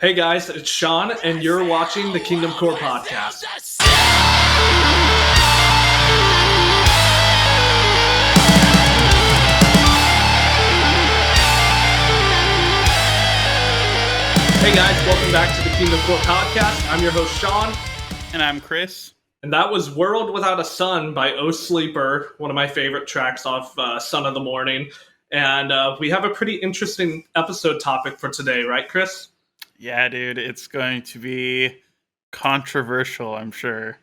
Hey guys, it's Sean, and you're watching the KingdomCore podcast. Hey guys, welcome back to the KingdomCore podcast. I'm your host, Sean. And I'm Chris. And that was World Without a Sun by O Sleeper, one of my favorite tracks off Sun of the Morning. And we have a pretty interesting episode topic for today, right, Chris? Yeah, dude, it's going to be controversial, I'm sure.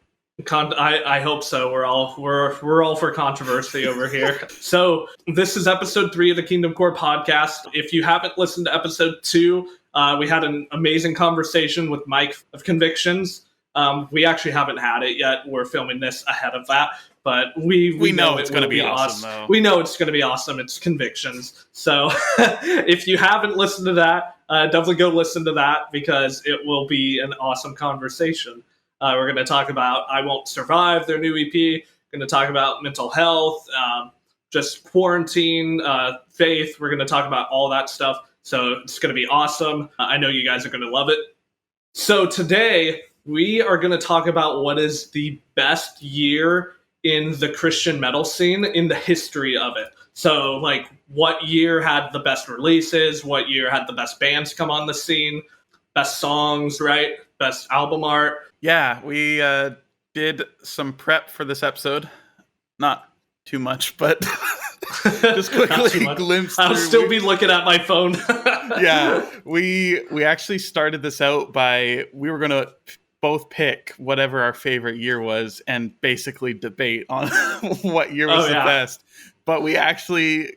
I hope so. We're all for controversy over here. So this is episode 3 of the KingdomCore podcast. If you haven't listened to episode 2, we had an amazing conversation with Mike of Convictions. We actually haven't had it yet. We're filming this ahead of that, but we know it's going to be awesome. We know it's going to be awesome. It's Convictions. So if you haven't listened to that, definitely go listen to that because it will be an awesome conversation. We're going to talk about I Won't Survive, their new EP. We're going to talk about mental health, just quarantine, faith. We're going to talk about all that stuff. So it's going to be awesome. I know you guys are going to love it. So today we are going to talk about what is the best year in the Christian metal scene in the history of it. So, like, what year had the best releases? What year had the best bands come on the scene? Best songs, right? Best album art. Yeah, we did some prep for this episode. Not too much, but just quickly glimpse. I'll still be looking at my phone. Yeah, we actually started this out by we were going to both pick whatever our favorite year was and basically debate on what year was the best. But we actually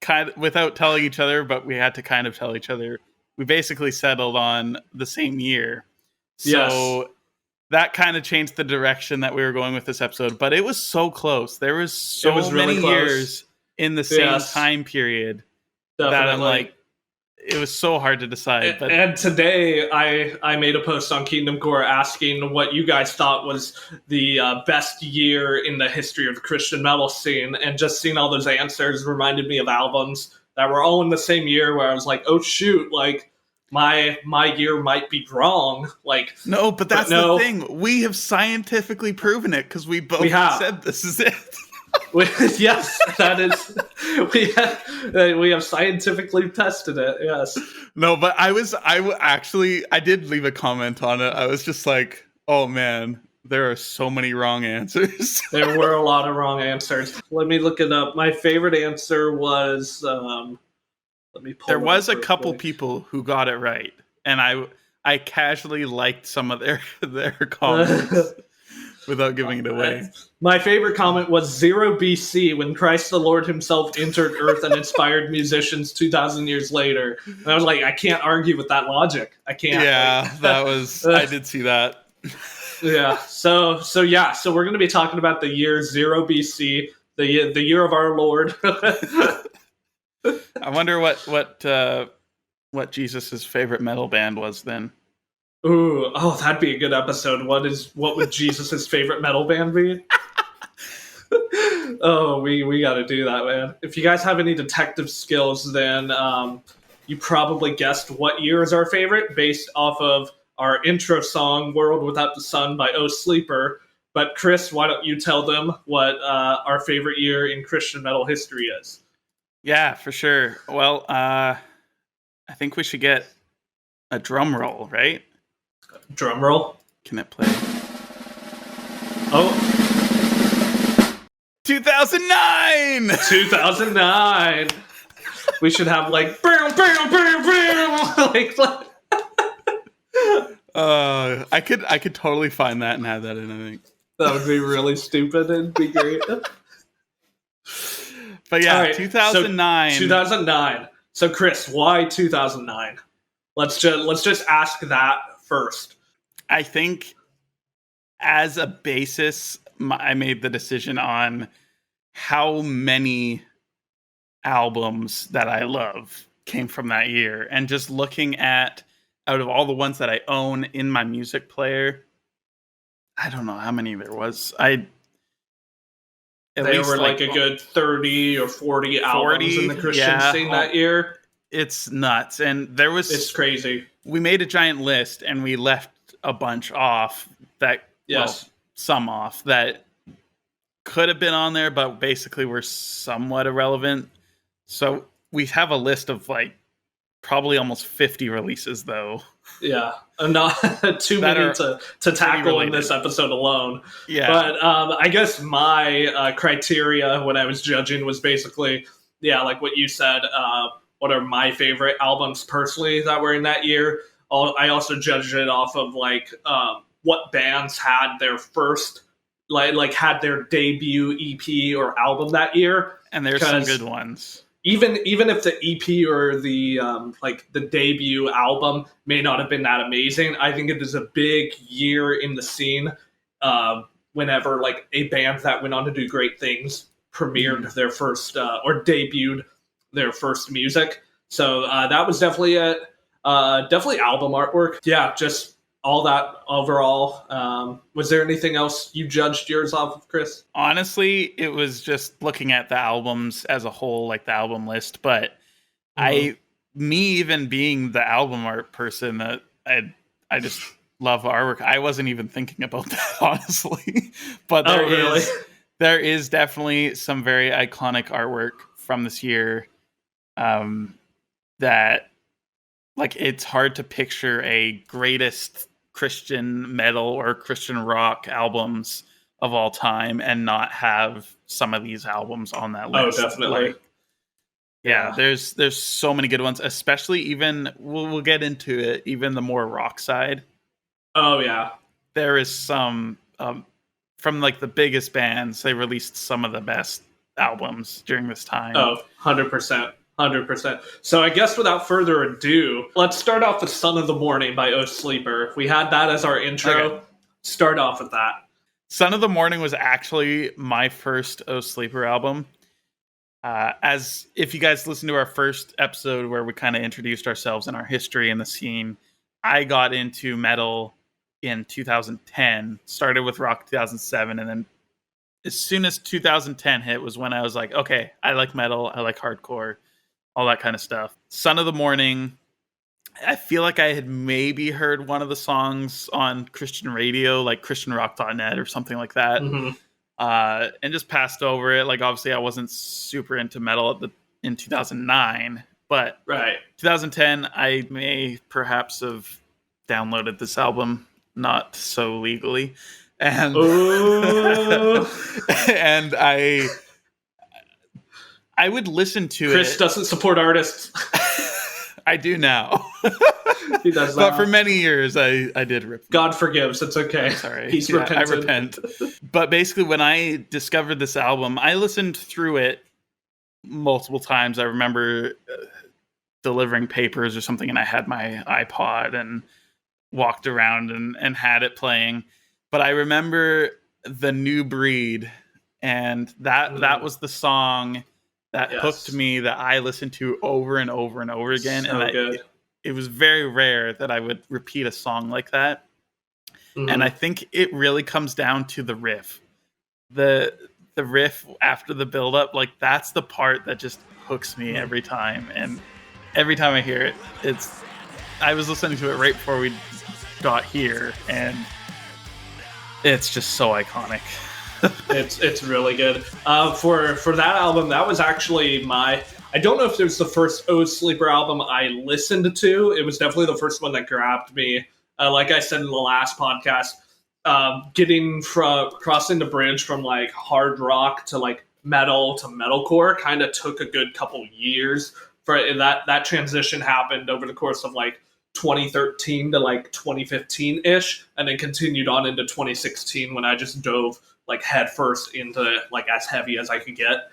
kind of, without telling each other, but we had to kind of tell each other, we basically settled on the same year. So that kind of changed the direction that we were going with this episode. But it was so close. There was so many years in the same time period that I'm like, it was so hard to decide. And today I made a post on KingdomCore asking what you guys thought was the best year in the history of the Christian metal scene. And just seeing all those answers reminded me of albums that were all in the same year where I was like, oh, shoot, like my year might be wrong. Like, no, but that's the thing. We have scientifically proven it because we both said this is it. Yes, that is. We have scientifically tested it. Yes. No, but I did leave a comment on it. I was just like, oh man, there are so many wrong answers. There were a lot of wrong answers. Let me look it up. My favorite answer was. Let me pull. There was a couple people who got it right, and I casually liked some of their comments. Without giving it away. My favorite comment was 0 BC when Christ the Lord himself entered Earth and inspired musicians 2,000 years later. And I was like, I can't argue with that logic. I can't. Yeah, that was. I did see that. Yeah. So we're going to be talking about the year 0 BC, the year of our Lord. I wonder what Jesus' favorite metal band was then. Ooh, that'd be a good episode. What would Jesus' favorite metal band be? Oh, we got to do that, man. If you guys have any detective skills, then you probably guessed what year is our favorite based off of our intro song, World Without the Sun by O Sleeper. But Chris, why don't you tell them what our favorite year in Christian metal history is? Yeah, for sure. Well, I think we should get a drum roll, right? Drum roll. Can it play? Oh. 2009! 2009! We should have like... I could totally find that and have that in, I think. That would be really stupid and be great. But yeah, right, 2009. So 2009. So Chris, why 2009? Let's just ask that first. I think as a basis, I made the decision on how many albums that I love came from that year. And just looking at, out of all the ones that I own in my music player, I don't know how many there was. They were like a good 30 or 40 albums in the Christian scene that year. It's nuts. And it's crazy. we made a giant list and we left a bunch off some off that could have been on there, but basically were somewhat irrelevant. So we have a list of like probably almost 50 releases though. Yeah, not too many to tackle in this episode alone. Yeah, but I guess my criteria when I was judging was basically, like what you said. What are my favorite albums personally that were in that year? I also judged it off of like what bands had their first like had their debut EP or album that year, and there's some good ones. Even if the EP or the like the debut album may not have been that amazing, I think it is a big year in the scene. Whenever like a band that went on to do great things premiered their first or debuted their first music, so that was definitely it. Definitely album artwork. Yeah, just all that overall. Was there anything else you judged yours off of, Chris? Honestly, it was just looking at the albums as a whole, like the album list. But me even being the album art person, that I just love artwork. I wasn't even thinking about that, honestly. But there is definitely some very iconic artwork from this year that, like, it's hard to picture a greatest Christian metal or Christian rock albums of all time and not have some of these albums on that list. Oh, definitely. Like, yeah, there's so many good ones, especially even we'll get into it, even the more rock side. Oh yeah. There is some from like the biggest bands, they released some of the best albums during this time. Oh, 100%. 100%. So I guess without further ado, let's start off with Son of the Morning by Oh Sleeper. We had that as our intro. Okay. Start off with that. Son of the Morning was actually my first Oh Sleeper album. As if you guys listened to our first episode where we kind of introduced ourselves and our history in the scene, I got into metal in 2010, started with rock 2007, and then as soon as 2010 hit was when I was like, okay, I like metal, I like hardcore, all that kind of stuff. Son of the Morning, I feel like I had maybe heard one of the songs on Christian radio, like christianrock.net or something like that, and just passed over it. Like, obviously, I wasn't super into metal in 2009, but 2010, I may perhaps have downloaded this album, not so legally, and and I would listen to Chris doesn't support artists. I do now. He does that. But for many years, I did rip. God forgives. It's okay. Sorry. He's repentant. I repent. But basically, when I discovered this album, I listened through it multiple times. I remember delivering papers or something, and I had my iPod and walked around and had it playing. But I remember The New Breed, and that was the song that hooked me, that I listened to over and over and over again. So and it was very rare that I would repeat a song like that. And I think it really comes down to the riff. The riff after the build-up, like, that's the part that just hooks me every time. And every time I hear it, I was listening to it right before we got here, and it's just so iconic. It's really good. For that album, that was actually I don't know if it was the first Oh Sleeper album I listened to. It was definitely the first one that grabbed me. Like I said in the last podcast, crossing the bridge from like hard rock to like metal to metalcore kind of took a good couple years. For that transition happened over the course of like 2013 to like 2015-ish, and then continued on into 2016 when I just dove like headfirst into like as heavy as I could get.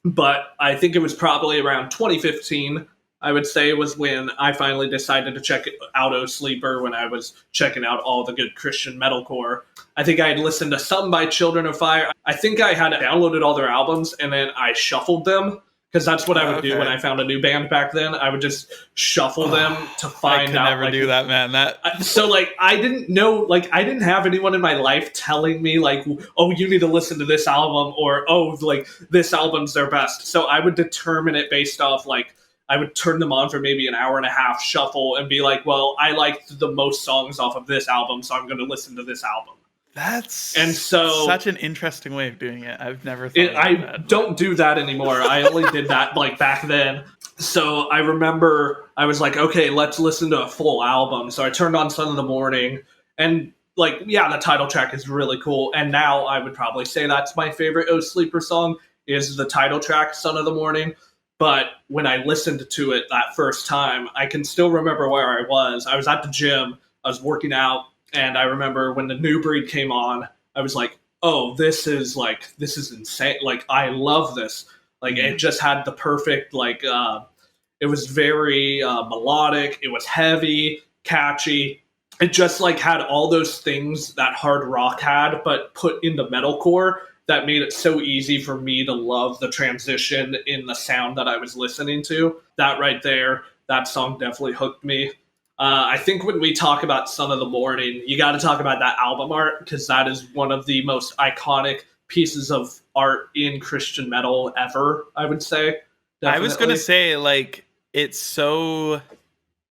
But I think it was probably around 2015, I would say, was when I finally decided to check out Oh Sleeper, when I was checking out all the good Christian metalcore. I think I had listened to some by Children of Fire. I think I had downloaded all their albums and then I shuffled them, because that's what I would do when I found a new band back then. I would just shuffle them to find out. I could never do that, man. So, like, I didn't know, like, I didn't have anyone in my life telling me, like, oh, you need to listen to this album, or, oh, like, this album's their best. So I would determine it based off, like, I would turn them on for maybe an hour and a half, shuffle, and be like, well, I liked the most songs off of this album, so I'm going to listen to this album. That's such an interesting way of doing it. I've never thought about that. I don't do that anymore. I only did that like back then. So I remember I was like, okay, let's listen to a full album. So I turned on Sun in the Morning, and like, yeah, the title track is really cool. And now I would probably say that's my favorite Oh Sleeper song is the title track, Sun of the Morning. But when I listened to it that first time, I can still remember where I was. I was at the gym, I was working out, and I remember when the New Breed came on, I was like, oh, this is insane. Like, I love this. Like, it just had the perfect, like, it was very melodic. It was heavy, catchy. It just, like, had all those things that hard rock had, but put into metalcore that made it so easy for me to love the transition in the sound that I was listening to. That right there, that song definitely hooked me. I think when we talk about Sun of the Morning, you got to talk about that album art, because that is one of the most iconic pieces of art in Christian metal ever, I would say. Definitely. I was going to say, like, it's so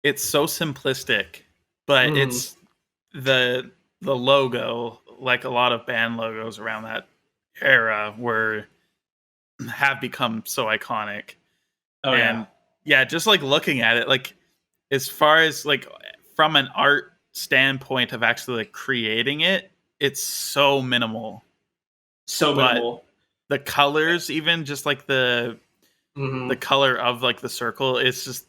simplistic, but it's the logo, like a lot of band logos around that era, have become so iconic. Oh, and yeah, just like looking at it, like, as far as like from an art standpoint of actually like creating it, it's so minimal. But the colors, even just like the color of like the circle, it's just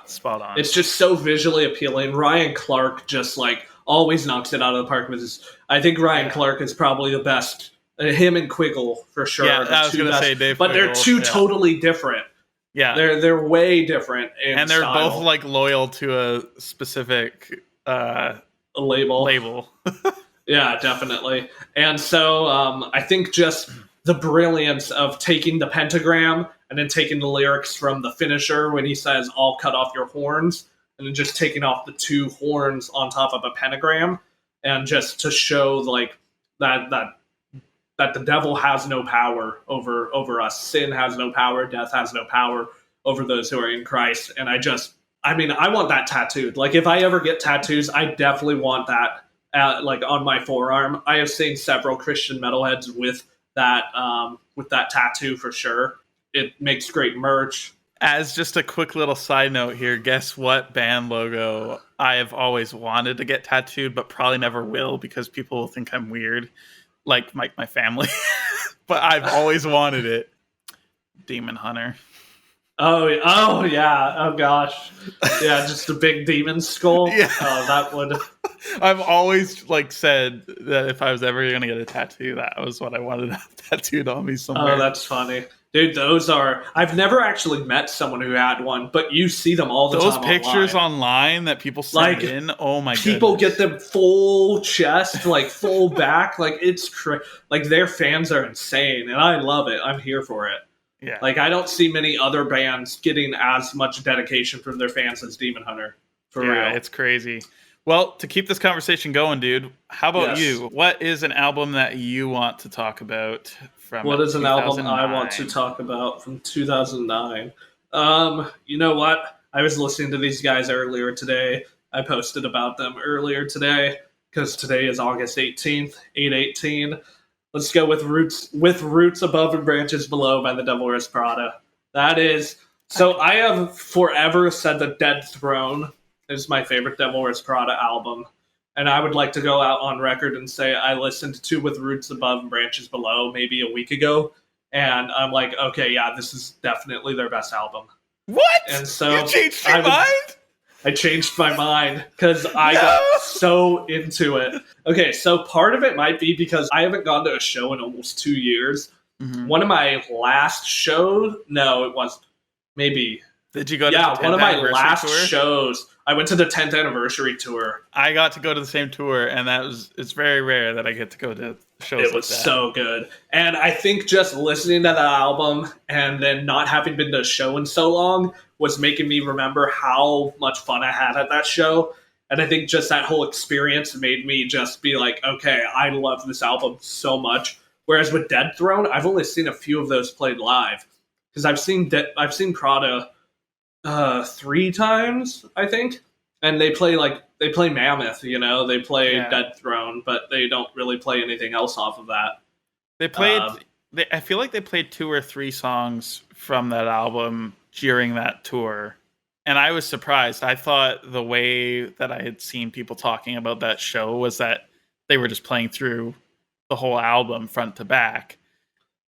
spot on. It's just so visually appealing. Ryan Clark just like always knocks it out of the park with his. I think Ryan Clark is probably the best. Him and Quiggle for sure. Yeah, I was gonna say Dave, but Quiggle, they're two totally different. Yeah, they're way different, and they're both like loyal to a specific label. Yeah, definitely. And so I think just the brilliance of taking the pentagram and then taking the lyrics from the finisher when he says, "I'll cut off your horns," and then just taking off the two horns on top of a pentagram, and just to show like that the devil has no power over us. Sin has no power. Death has no power over those who are in Christ. And I want that tattooed. Like, if I ever get tattoos, I definitely want that like on my forearm. I have seen several Christian metalheads with that tattoo for sure. It makes great merch. As just a quick little side note here, guess what band logo I have always wanted to get tattooed, but probably never will because people will think I'm weird. Like my family, but I've always wanted it. Demon Hunter. Oh yeah. Oh gosh. Yeah, just a big demon skull. Yeah. Oh, that would. I've always like said that if I was ever gonna get a tattoo, that was what I wanted to have tattooed on me somewhere. Oh, that's funny. Dude, those are... I've never actually met someone who had one, but you see them all the time. Those pictures online that people send in, oh my god. People get them full chest, like full back. Like, it's like, their fans are insane, and I love it. I'm here for it. Yeah. Like, I don't see many other bands getting as much dedication from their fans as Demon Hunter. For real. It's crazy. Well, to keep this conversation going, dude, how about you? What is an album that you want to talk about? What is an album I want to talk about from 2009? You know what? I was listening to these guys earlier today. I posted about them earlier today because today is August 18th, 8/18. Let's go with Roots Above and Branches Below by the Devil Wears Prada. That is... So I have forever said that Dead Throne is my favorite Devil Wears Prada album. And I would like to go out on record and say I listened to With Roots Above and Branches Below maybe a week ago. And I'm like, okay, yeah, this is definitely their best album. What? And so you changed your mind? I changed my mind because I got so into it. Okay, so part of it might be because I haven't gone to a show in almost 2 years. Mm-hmm. One of my last shows... No, it was maybe... Did you go to the 10th anniversary tour? One of my last shows... I went to the 10th anniversary tour. I got to go to the same tour, and it's very rare that I get to go to shows like that. It was so good. And I think just listening to that album and then not having been to a show in so long was making me remember how much fun I had at that show. And I think just that whole experience made me just be like, okay, I love this album so much. Whereas with Dead Throne, I've only seen a few of those played live. because I've seen Prada 3 times, I think, and they play Mammoth, you know, they play Dead Throne, but they don't really play anything else off of that. They played. I feel like they played 2 or 3 songs from that album during that tour, and I was surprised. I thought the way that I had seen people talking about that show was that they were just playing through the whole album front to back.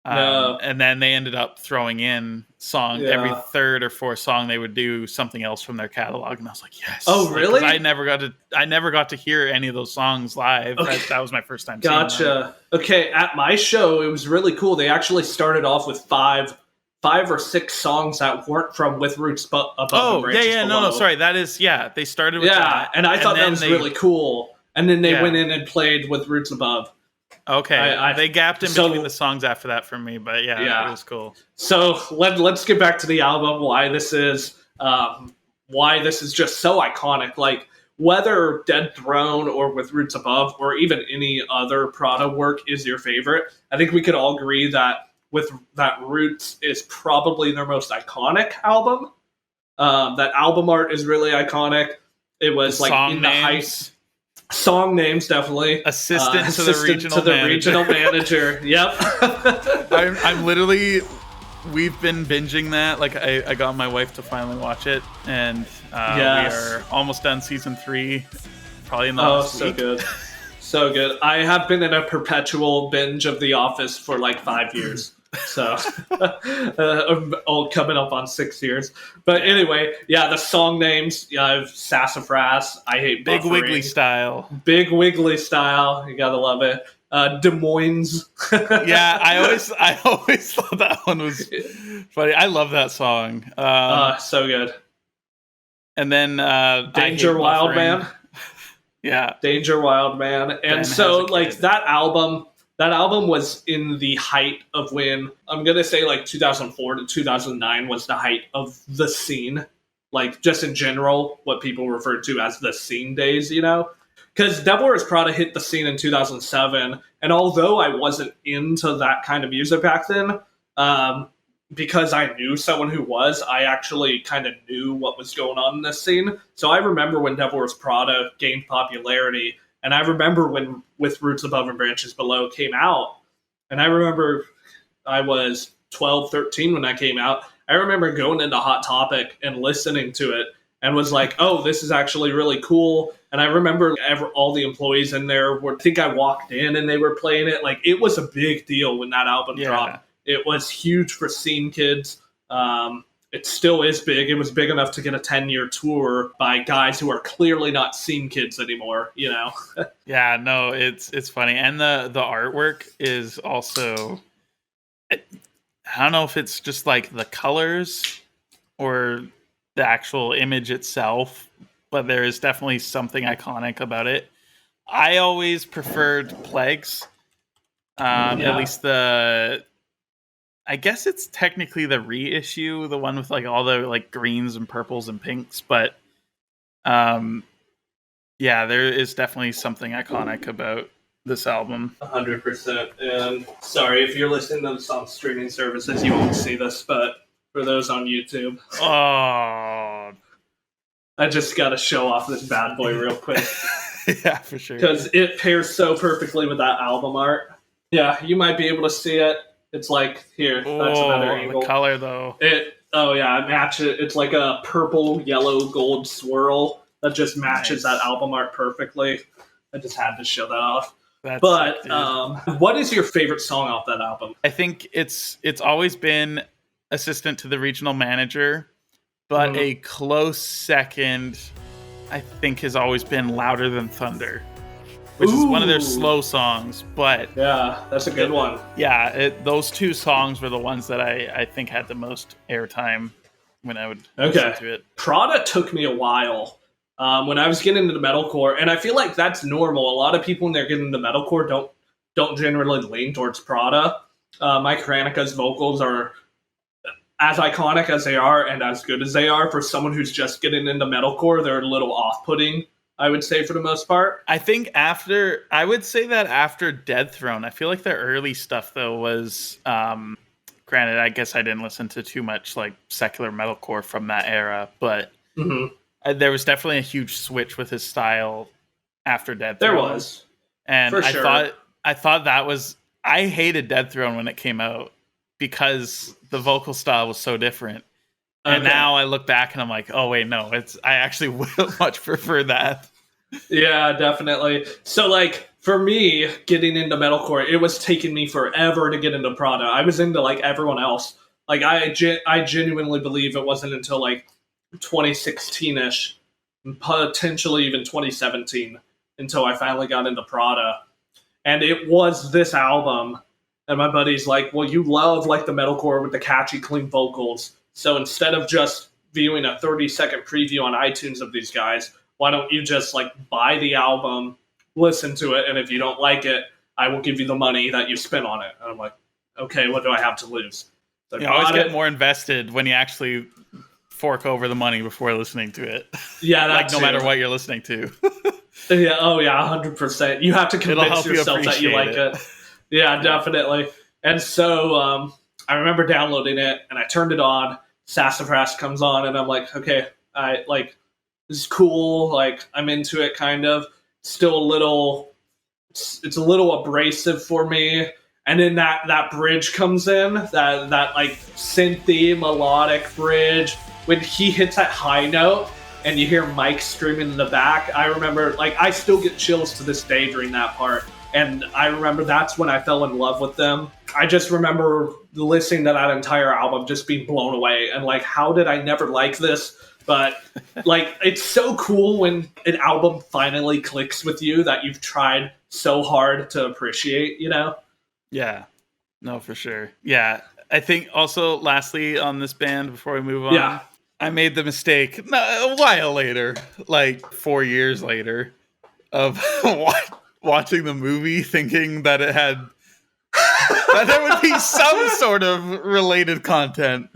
No. And then they ended up throwing in every 3rd or 4th song they would do something else from their catalog, and I was like, yes. Oh, really? I never got to hear any of those songs live. Okay. That was my first time. Gotcha. Okay, at my show, it was really cool. They actually started off with 5 or 6 songs that weren't from With Roots Above and Branches Below. No, sorry, that is They started with that, and I thought that was really cool. And then they went in and played With Roots Above. Okay, they gapped in between the songs after that for me, but it was cool. So let's get back to the album. Why this is just so iconic. Like, whether Dead Throne or With Roots Above or even any other Prada work is your favorite, I think we could all agree that Roots is probably their most iconic album. That album art is really iconic. It was like in the heights. Song names, definitely. Assistant to the regional manager. Yep. I'm literally. We've been binging that. Like, I got my wife to finally watch it, and we are almost done season 3. Probably in the last week. Good, so good. I have been in a perpetual binge of The Office for like 5 years. So, coming up on 6 years. But anyway, the song names. I have Sassafras. I hate Big Buffering. Wiggly Style. Big Wiggly Style. You gotta love it. Des Moines. I always thought that one was funny. I love that song. So good. And then Danger Wild Man. Yeah, Danger Wild Man. And Ben so like that album was in the height of when, I'm going to say like 2004 to 2009 was the height of the scene. Like, just in general, what people refer to as the scene days, you know? Because Devil Wears Prada hit the scene in 2007, and although I wasn't into that kind of music back then, because I knew someone who was, I actually kind of knew what was going on in this scene. So I remember when Devil Wears Prada gained popularity, and I remember when With Roots Above and Branches Below came out, and I remember I was 12, 13 when that came out. I remember going into Hot Topic and listening to it and was like, oh, this is actually really cool. And I remember all the employees in there I think I walked in and they were playing it. Like, it was a big deal when that album dropped. It was huge for scene kids. It still is big. It was big enough to get a 10-year tour by guys who are clearly not scene kids anymore, you know? Yeah, no, it's funny. And the artwork is also, I don't know if it's just like the colors or the actual image itself, but there is definitely something iconic about it. I always preferred Plagues. At least I guess it's technically the reissue, the one with like all the like greens and purples and pinks, but there is definitely something iconic about this album. 100%. And sorry, if you're listening to this on streaming services, you won't see this, but for those on YouTube, I just got to show off this bad boy real quick. Yeah, for sure. Because it pairs so perfectly with that album art. Yeah, you might be able to see it. It's like, here, that's another angle. The color, though. It matches. It's like a purple, yellow, gold swirl that just matches that album art perfectly. I just had to show that off. What is your favorite song off that album? I think it's always been Assistant to the Regional Manager, but a close second, I think, has always been Louder Than Thunder, which is one of their slow songs, but yeah, that's a good one. Yeah, those 2 songs were the ones that I think had the most airtime when I would listen to it. Prada took me a while when I was getting into metalcore, and I feel like that's normal. A lot of people when they're getting into metalcore don't generally lean towards Prada. Mike Ranika's vocals are as iconic as they are and as good as they are. For someone who's just getting into metalcore, they're a little off-putting, I would say, for the most part. I think after Dead Throne, I feel like their early stuff, though, was granted, I guess I didn't listen to too much like secular metalcore from that era, but there was definitely a huge switch with his style after Dead Throne. There was, and for sure. I thought that was. I hated Dead Throne when it came out because the vocal style was so different. And now I look back and I'm like, oh wait, no, I actually would much prefer that. Yeah, definitely. So like for me, getting into metalcore, it was taking me forever to get into Prada. I was into like everyone else. Like I genuinely believe it wasn't until like 2016ish, potentially even 2017, until I finally got into Prada. And it was this album. And my buddy's like, well, you love like the metalcore with the catchy, clean vocals. So instead of just viewing a 30-second preview on iTunes of these guys, why don't you just like buy the album, listen to it, and if you don't like it, I will give you the money that you spent on it. And I'm like, okay, what do I have to lose? So you always get more invested when you actually fork over the money before listening to it. Yeah, like no matter what you're listening to. Yeah, oh yeah, 100%. You have to convince yourself that you like it. Yeah, definitely. And so I remember downloading it, and I turned it on. Sassafras comes on, and I'm like, okay, I like this is cool. Like I'm into it, kind of. Still a little, it's a little abrasive for me. And then that bridge comes in, that like synthy melodic bridge. When he hits that high note, and you hear Mike screaming in the back, I remember, like, I still get chills to this day during that part. And I remember that's when I fell in love with them. I just remember listening to that entire album, just being blown away. And like, how did I never like this? But like, it's so cool when an album finally clicks with you that you've tried so hard to appreciate, you know? Yeah, no, for sure. Yeah. I think also lastly on this band before we move on. Yeah. I made the mistake a while later, like 4 years later, of watching the movie thinking that it had that there would be some sort of related content.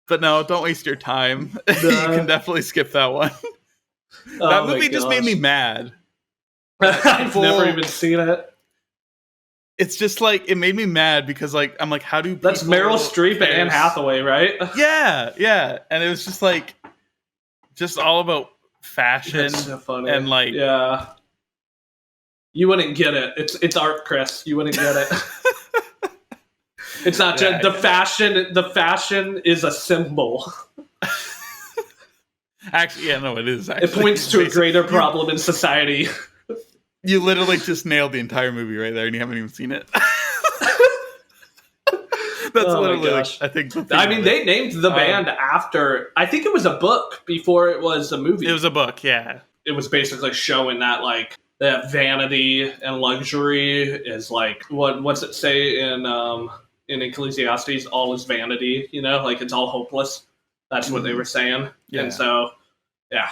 But no, don't waste your time. You can definitely skip that one. That movie just made me mad. I've never even seen it. It's just like it made me mad because like I'm like, how do people that's Meryl Streep and Anne Hathaway, right? Yeah, and it was just like just all about fashion. That's so funny. And like you wouldn't get it. It's art, Chris. You wouldn't get it. It's not just the fashion. The fashion is a symbol. Actually, yeah, no, it is. Actually. It points to a greater problem in society. You literally just nailed the entire movie right there, and you haven't even seen it. That's literally, like, I think. I mean, they named the band after. I think it was a book before it was a movie. It was a book, yeah. It was basically showing that like that vanity and luxury is like what's it say in Ecclesiastes? All is vanity. You know, like it's all hopeless. That's what they were saying, and so. Yeah.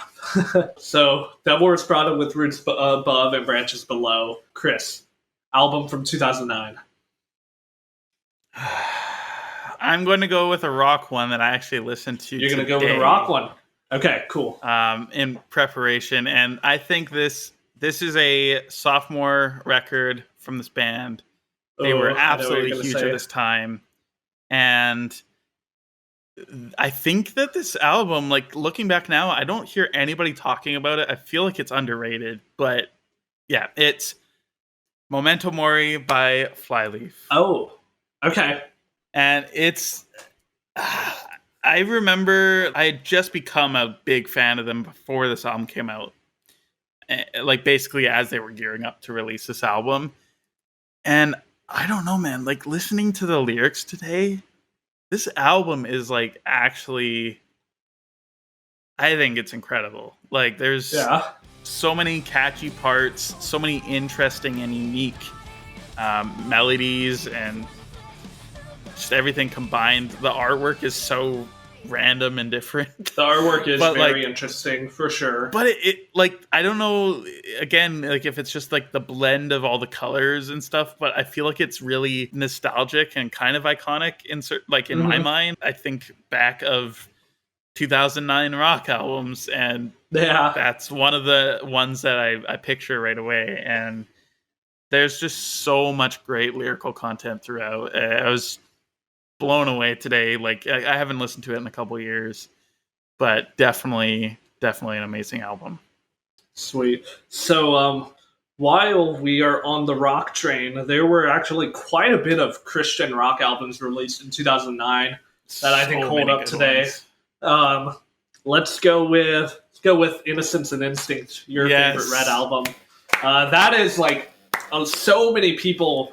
So, Devil Wears Prada with Roots Above and Branches Below. Chris, album from 2009. I'm going to go with a rock one that I actually listened to. You're going to go with a rock one? Okay, cool. In preparation. And I think this is a sophomore record from this band. They were absolutely huge at this time. And I think that this album, like looking back now, I don't hear anybody talking about it. I feel like it's underrated, but yeah, it's Memento Mori by Flyleaf. Oh, okay. And it's, I remember I had just become a big fan of them before this album came out. Like basically as they were gearing up to release this album. And I don't know, man, like listening to the lyrics today, this album is like actually, I think it's incredible. Like there's so many catchy parts, so many interesting and unique melodies, and just everything combined. The artwork is so random and different. The artwork is very interesting for sure. But it like, I don't know, again, like if it's just like the blend of all the colors and stuff, but I feel like it's really nostalgic and kind of iconic in my mind. I think back of 2009 rock albums, and that's one of the ones that I picture right away. And there's just so much great lyrical content throughout. blown away today. Like I haven't listened to it in a couple years, but definitely an amazing album. Sweet. So while we are on the rock train, there were actually quite a bit of Christian rock albums released in 2009 that I think hold up today. Let's go with Innocence and Instinct, your favorite Red album. That is like so many people.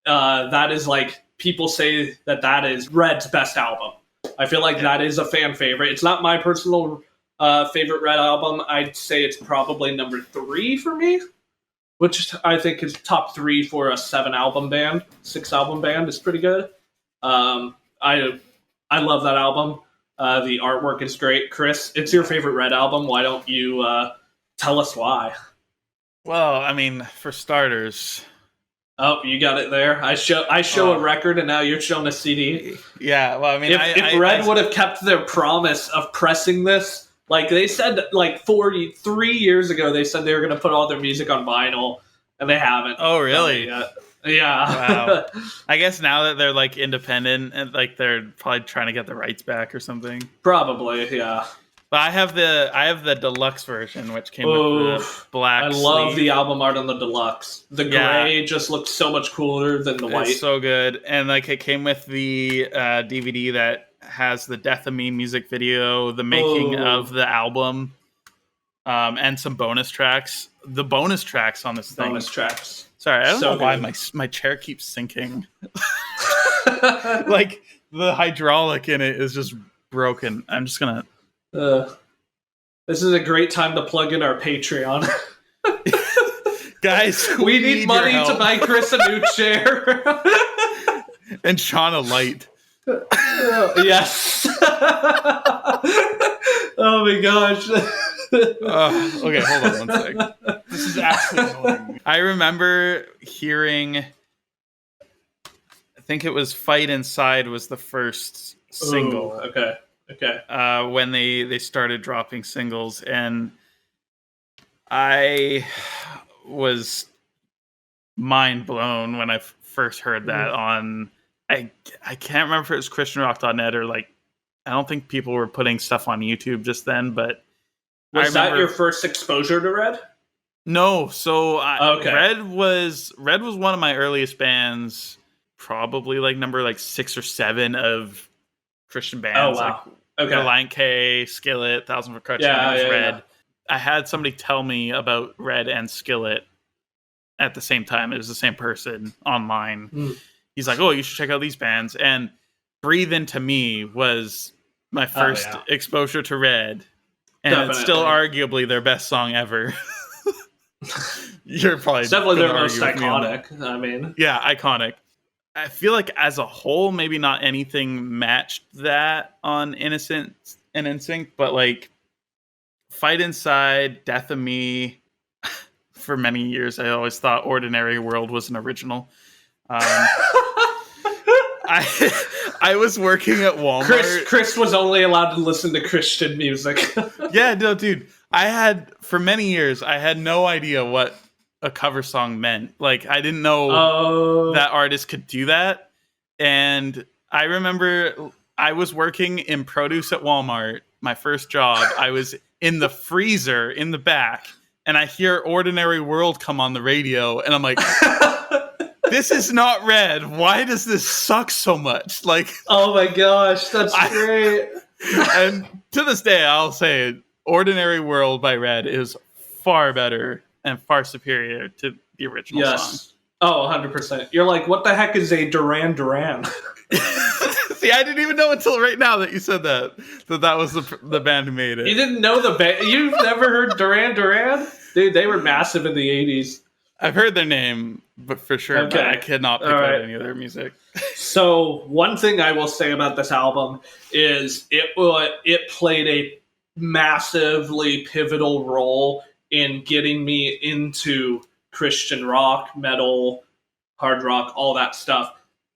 That is like people say that is Red's best album. I feel like that is a fan favorite. It's not my personal favorite Red album. I'd say it's probably number 3 for me, which I think is top 3 for a 6-album band is pretty good. I love that album. The artwork is great. Chris, it's your favorite Red album. Why don't you tell us why? Well, I mean, for starters. Oh, you got it there. I show a record, and now you're showing a CD. Yeah, well, I mean, if Red would have kept their promise of pressing this, like they said, like 3 years ago, they said they were going to put all their music on vinyl, and they haven't. Oh, really? Yeah. Wow. I guess now that they're like independent and like they're probably trying to get the rights back or something. Probably, yeah. But I have the deluxe version, which came with the black. I love the album art on the deluxe. The gray just looks so much cooler than the white. It's so good, and like it came with the DVD that has the Death of Me music video, the making of the album, and some bonus tracks. The bonus tracks on this thing. Bonus tracks. Sorry, I don't know why my chair keeps sinking. Like the hydraulic in it is just broken. I'm just gonna. This is a great time to plug in our Patreon. Guys, we need money to buy Chris a new chair. And Sean a light. Yes. Oh my gosh. Okay, hold on one second. This is absolutely annoying. I remember hearing, I think it was Fight Inside was the first single. Ooh, okay. When they started dropping singles, and I was mind blown when I first heard that on, I can't remember if it was ChristianRock.net or like, I don't think people were putting stuff on YouTube just then, but was that your first exposure to Red? No, so Red was one of my earliest bands, probably like number 6 or 7 of Christian bands. Oh wow! Like Reliant K, Skillet, Thousand for Crutches, Red. Yeah. I had somebody tell me about Red and Skillet at the same time. It was the same person online. He's like, "Oh, you should check out these bands." And Breathe Into Me was my first exposure to Red. And It's still arguably their best song ever. You're probably it's definitely their most iconic. I mean, yeah, iconic. I feel like as a whole, maybe not anything matched that on Innocence and Instinct, but like Fight Inside, Death of Me. For many years, I always thought Ordinary World was an original. I was working at Walmart. Chris was only allowed to listen to Christian music. Yeah, no, dude. For many years, I had no idea what a cover song meant. Like, I didn't know that artists could do that. And I remember I was working in produce at Walmart, my first job. I was in the freezer in the back, and I hear Ordinary World come on the radio, and I'm like... This is not Red. Why does this suck so much? Like, oh my gosh, that's great. And to this day, I'll say Ordinary World by Red is far better and far superior to the original song. Oh, 100%. You're like, what the heck is a Duran Duran? See, I didn't even know until right now that you said that was the band who made it. You didn't know the band? You've never heard Duran Duran? Dude, they were massive in the 80s. I've heard their name, but for sure, but I cannot pick out any of their music. So one thing I will say about this album is it played a massively pivotal role in getting me into Christian rock, metal, hard rock, all that stuff.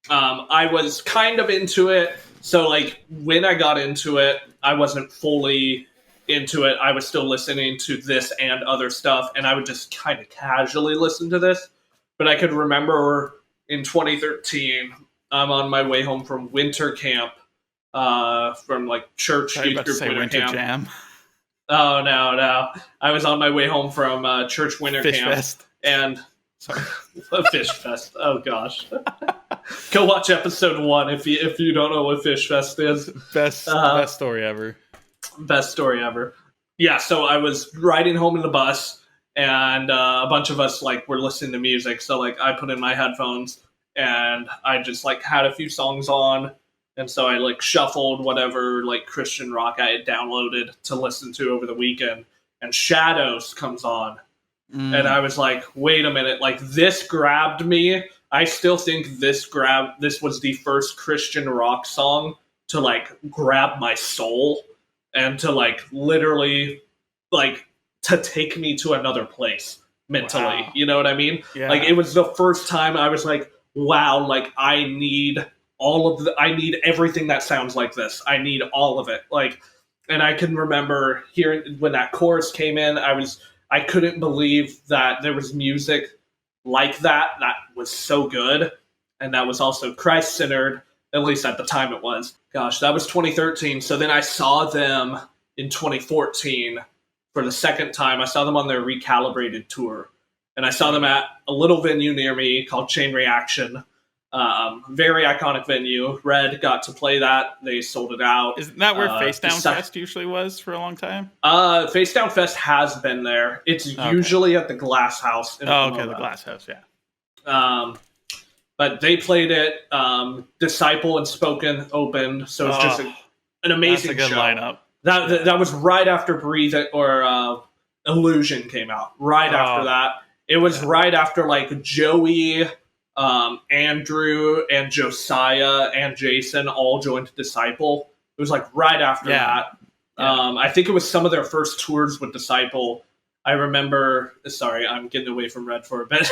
I was kind of into it. So like when I got into it, I wasn't fully into it. I was still listening to this and other stuff, and I would just kind of casually listen to this. But I could remember in 2013, I'm on my way home from winter camp, from like church youth group winter camp. Jam. Oh no! I was on my way home from church winter Fish camp Fest. and Fish Fest. Oh gosh, go watch episode 1 if you don't know what Fish Fest is. Best story ever. Best story ever. Yeah, so I was riding home in the bus, and a bunch of us like were listening to music. So like I put in my headphones, and I just like had a few songs on, and so I like shuffled whatever like Christian rock I had downloaded to listen to over the weekend, and Shadows comes on, and I was like, wait a minute, like this grabbed me. I still think this was the first Christian rock song to like grab my soul and to like literally like to take me to another place mentally. Wow. You know what I mean? Yeah. Like it was the first time I was like, wow, like I need everything that sounds like this. I need all of it. Like, and I can remember hearing when that chorus came in, I couldn't believe that there was music like that was so good, and that was also Christ-centered, at least at the time it was. Gosh, that was 2013. So then I saw them in 2014 for the second time. I saw them on their recalibrated tour, and I saw them at a little venue near me called Chain Reaction. Very iconic venue. Red got to play that. They sold it out. Isn't that where Face Down Fest usually was for a long time? Face Down Fest has been there. It's usually at the Glass House. The Glass House, yeah. But they played it. Disciple and Spoken opened, so it's just an amazing that's a good show. Lineup. That was right after Breathe It or Illusion came out. Right after that, it was right after like Joey, Andrew, and Josiah and Jason all joined Disciple. It was like right after that. Yeah. I think it was some of their first tours with Disciple. I remember. Sorry, I'm getting away from Red for a bit.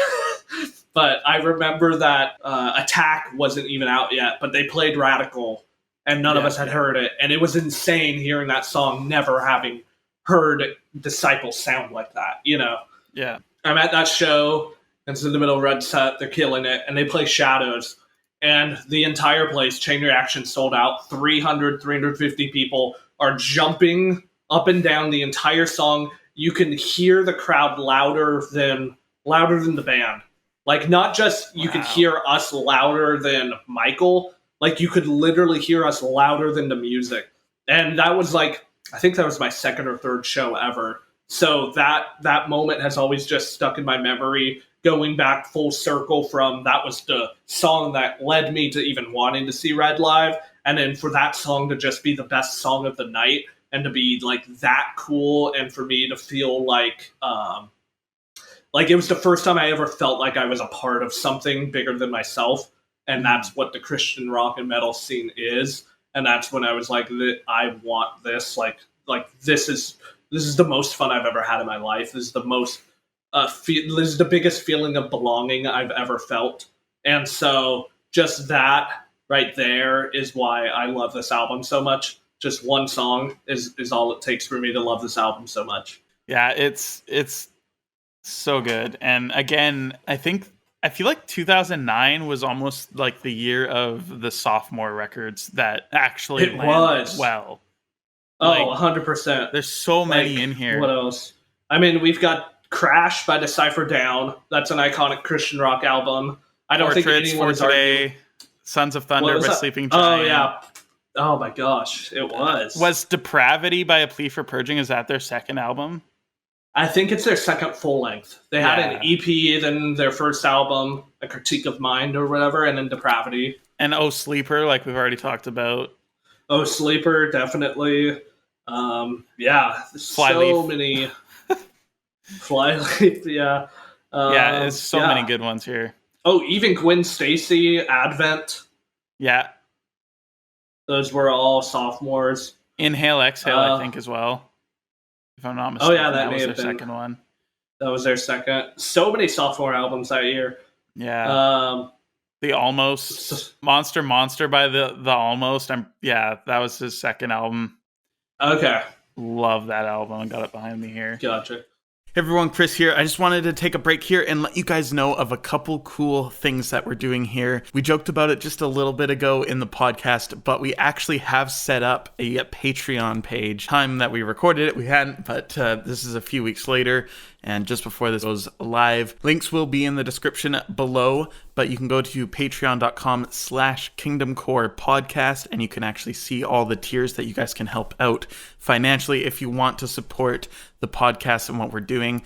But I remember that Attack wasn't even out yet, but they played Radical, and none of us had heard it. And it was insane hearing that song, never having heard Disciple sound like that, you know? Yeah. I'm at that show, and it's in the middle of Red set, they're killing it, and they play Shadows. And the entire place, Chain Reaction, sold out. 350 people are jumping up and down the entire song. You can hear the crowd louder than the band. Like, not just you could hear us louder than Michael, like you could literally hear us louder than the music. And that was like, I think that was my second or third show ever. So that moment has always just stuck in my memory, going back full circle from that was the song that led me to even wanting to see Red live. And then for that song to just be the best song of the night and to be like that cool, and for me to feel like it was the first time I ever felt like I was a part of something bigger than myself. And that's what the Christian rock and metal scene is. And that's when I was like, I want this. Like this is the most fun I've ever had in my life. This is the most, this is the biggest feeling of belonging I've ever felt. And so just that right there is why I love this album so much. Just one song is all it takes for me to love this album so much. Yeah, it's so good. And again, I feel like 2009 was almost like the year of the sophomore records that actually landed well. Oh, 100%. There's so many in here. What else? I mean, we've got Crash by Decipher Down. That's an iconic Christian rock album. I don't think anyone is arguing. Sons of Thunder by Sleeping Giant. Oh, yeah. Oh, my gosh. It was. Was Depravity by A Plea for Purging, is that their second album? I think it's their second full length. They had an EP, then their first album, A Critique of Mind or whatever, and then Depravity. And Oh Sleeper, like we've already talked about. Oh Sleeper, definitely. Yeah, Flyleaf. So many. Flyleaf, yeah. There's so many good ones here. Oh, even Gwen Stacy, Advent. Yeah. Those were all sophomores. Inhale, Exhale, I think, as well. If I'm not mistaken, that was their second one. That was their second. So many sophomore albums that year. Yeah. The Almost. Monster by the Almost. That was his second album. Okay. Love that album. I got it behind me here. Gotcha. Hey everyone, Chris here. I just wanted to take a break here and let you guys know of a couple cool things that we're doing here. We joked about it just a little bit ago in the podcast, but we actually have set up a Patreon page. Time that we recorded it, we hadn't, but this is a few weeks later and just before this goes live. Links will be in the description below, but you can go to patreon.com/KingdomCore podcast and you can actually see all the tiers that you guys can help out financially if you want to support the podcast and what we're doing.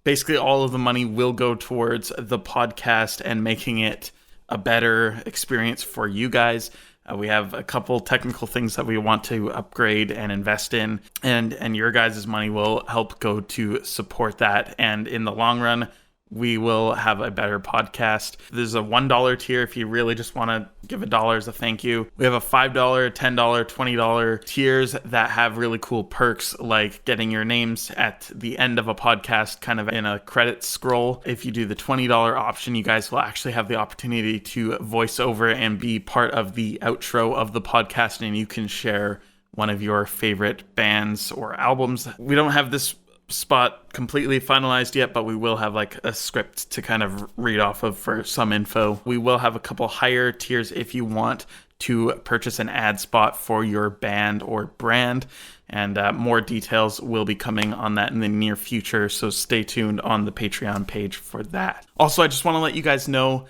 Basically, all of the money will go towards the podcast and making it a better experience for you guys. We have a couple technical things that we want to upgrade and invest in, and your guys' money will help go to support that. And in the long run, we will have a better podcast. There's a $1 tier if you really just want to give $1 as a thank you. We have a $5, $10, $20 tiers that have really cool perks, like getting your names at the end of a podcast, kind of in a credit scroll. If you do the $20 option, you guys will actually have the opportunity to voice over and be part of the outro of the podcast, and you can share one of your favorite bands or albums. We don't have this spot completely finalized yet, but we will have like a script to kind of read off of for some info. We will have a couple higher tiers if you want to purchase an ad spot for your band or brand, and more details will be coming on that in the near future, so stay tuned on the Patreon page for that. Also, I just want to let you guys know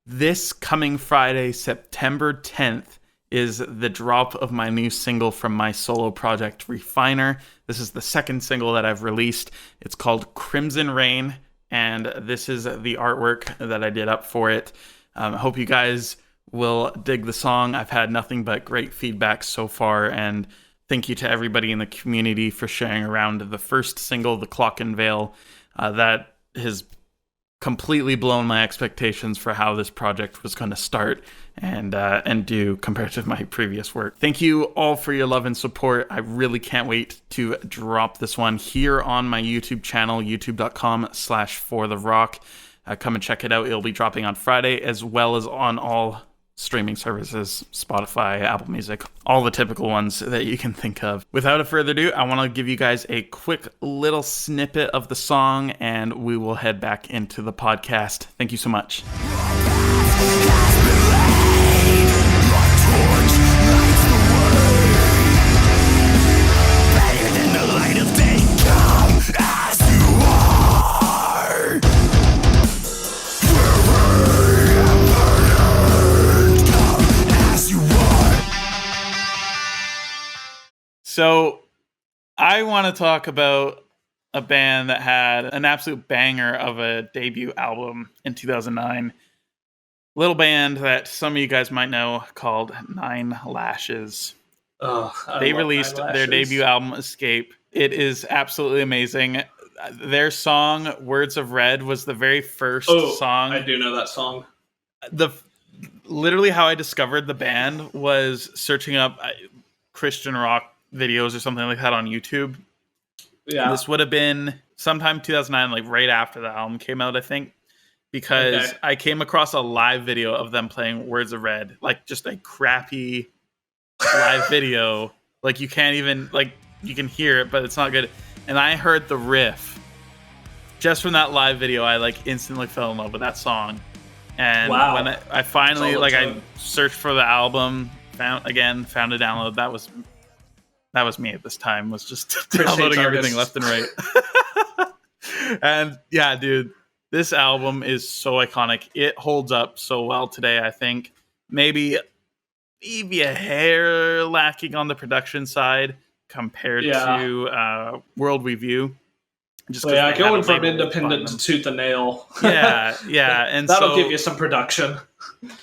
this coming Friday, September 10th, is the drop of my new single from my solo project, Refiner. This is the second single that I've released. It's called Crimson Rain, and this is the artwork that I did up for it. I hope you guys will dig the song. I've had nothing but great feedback so far, and thank you to everybody in the community for sharing around the first single, The Clock and Veil. That has completely blown my expectations for how this project was going to start and do compared to my previous work. Thank you all for your love and support. I really can't wait to drop this one here on my YouTube channel, youtube.com/fortherock. Come and check it out. It'll be dropping on Friday, as well as on all streaming services, Spotify, Apple Music, all the typical ones that you can think of. Without further ado, I want to give you guys a quick little snippet of the song, and we will head back into the podcast. Thank you so much. So I want to talk about a band that had an absolute banger of a debut album in 2009. Little band that some of you guys might know called Nine Lashes. They released their debut album, Escape. It is absolutely amazing. Their song, Words of Red, was the very first song. I do know that song. Literally how I discovered the band was searching up Christian rock videos or something like that on YouTube. Yeah. This would have been sometime 2009, like right after the album came out, I think, because I came across a live video of them playing Words of Red, like just a crappy live video. Like you can't even, like you can hear it, but it's not good. And I heard the riff just from that live video. I like instantly fell in love with that song. And when I finally, like I searched for the album, found a download. That was me at this time, was just downloading everything left and right. And yeah, dude, this album is so iconic. It holds up so well today, I think. Maybe a hair lacking on the production side compared to World We View. Just going from independent to Tooth and Nail. Yeah. And that'll give you some production.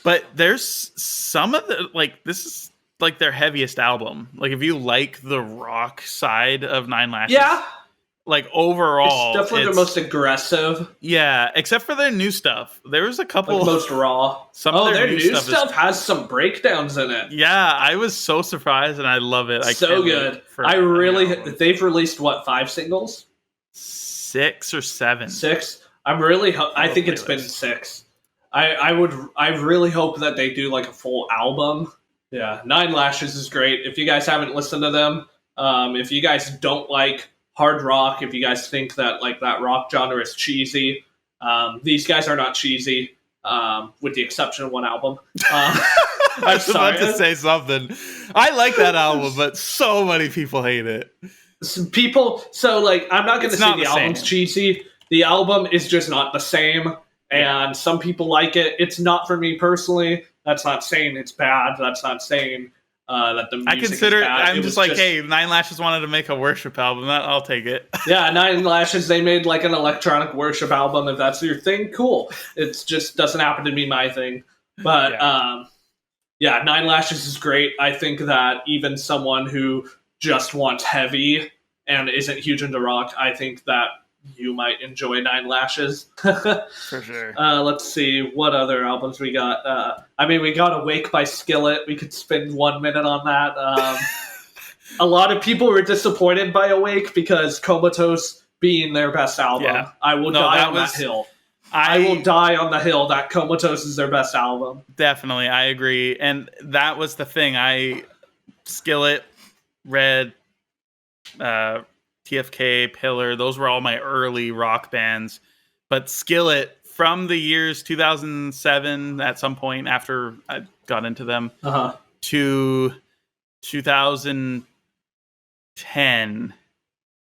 But there's some of the, like, this is like their heaviest album. Like if you like the rock side of Nine Lashes, like overall it's definitely the most aggressive. Yeah, except for their new stuff. There was a couple like most raw. Some of their new stuff has some breakdowns in it. Yeah, I was so surprised and I love it. So good. They've released 5 singles? 6 or 7. 6. I think it's been 6. I really hope that they do like a full album. Yeah, Nine Lashes is great. If you guys haven't listened to them, if you guys don't like hard rock, if you guys think that like that rock genre is cheesy, these guys are not cheesy, with the exception of one album. I was about to say something. I like that album, but so many people hate it. So like, I'm not going to say the album's cheesy. The album is just not the same, and some people like it. It's not for me personally. That's not saying it's bad. That's not saying that the music is bad. I'm just like, hey, Nine Lashes wanted to make a worship album. I'll take it. Yeah, Nine Lashes, they made like an electronic worship album. If that's your thing, cool. It just doesn't happen to be my thing. But Nine Lashes is great. I think that even someone who just wants heavy and isn't huge into rock, I think that you might enjoy Nine Lashes. For sure. Let's see what other albums we got. We got Awake by Skillet. We could spend 1 minute on that. A lot of people were disappointed by Awake because Comatose being their best album. Yeah. I will die on that hill. I will die on the hill that Comatose is their best album. Definitely, I agree. And that was the thing. Skillet, Red, TFK, Pillar, those were all my early rock bands. But Skillet, from the years 2007, at some point after I got into them, to 2010,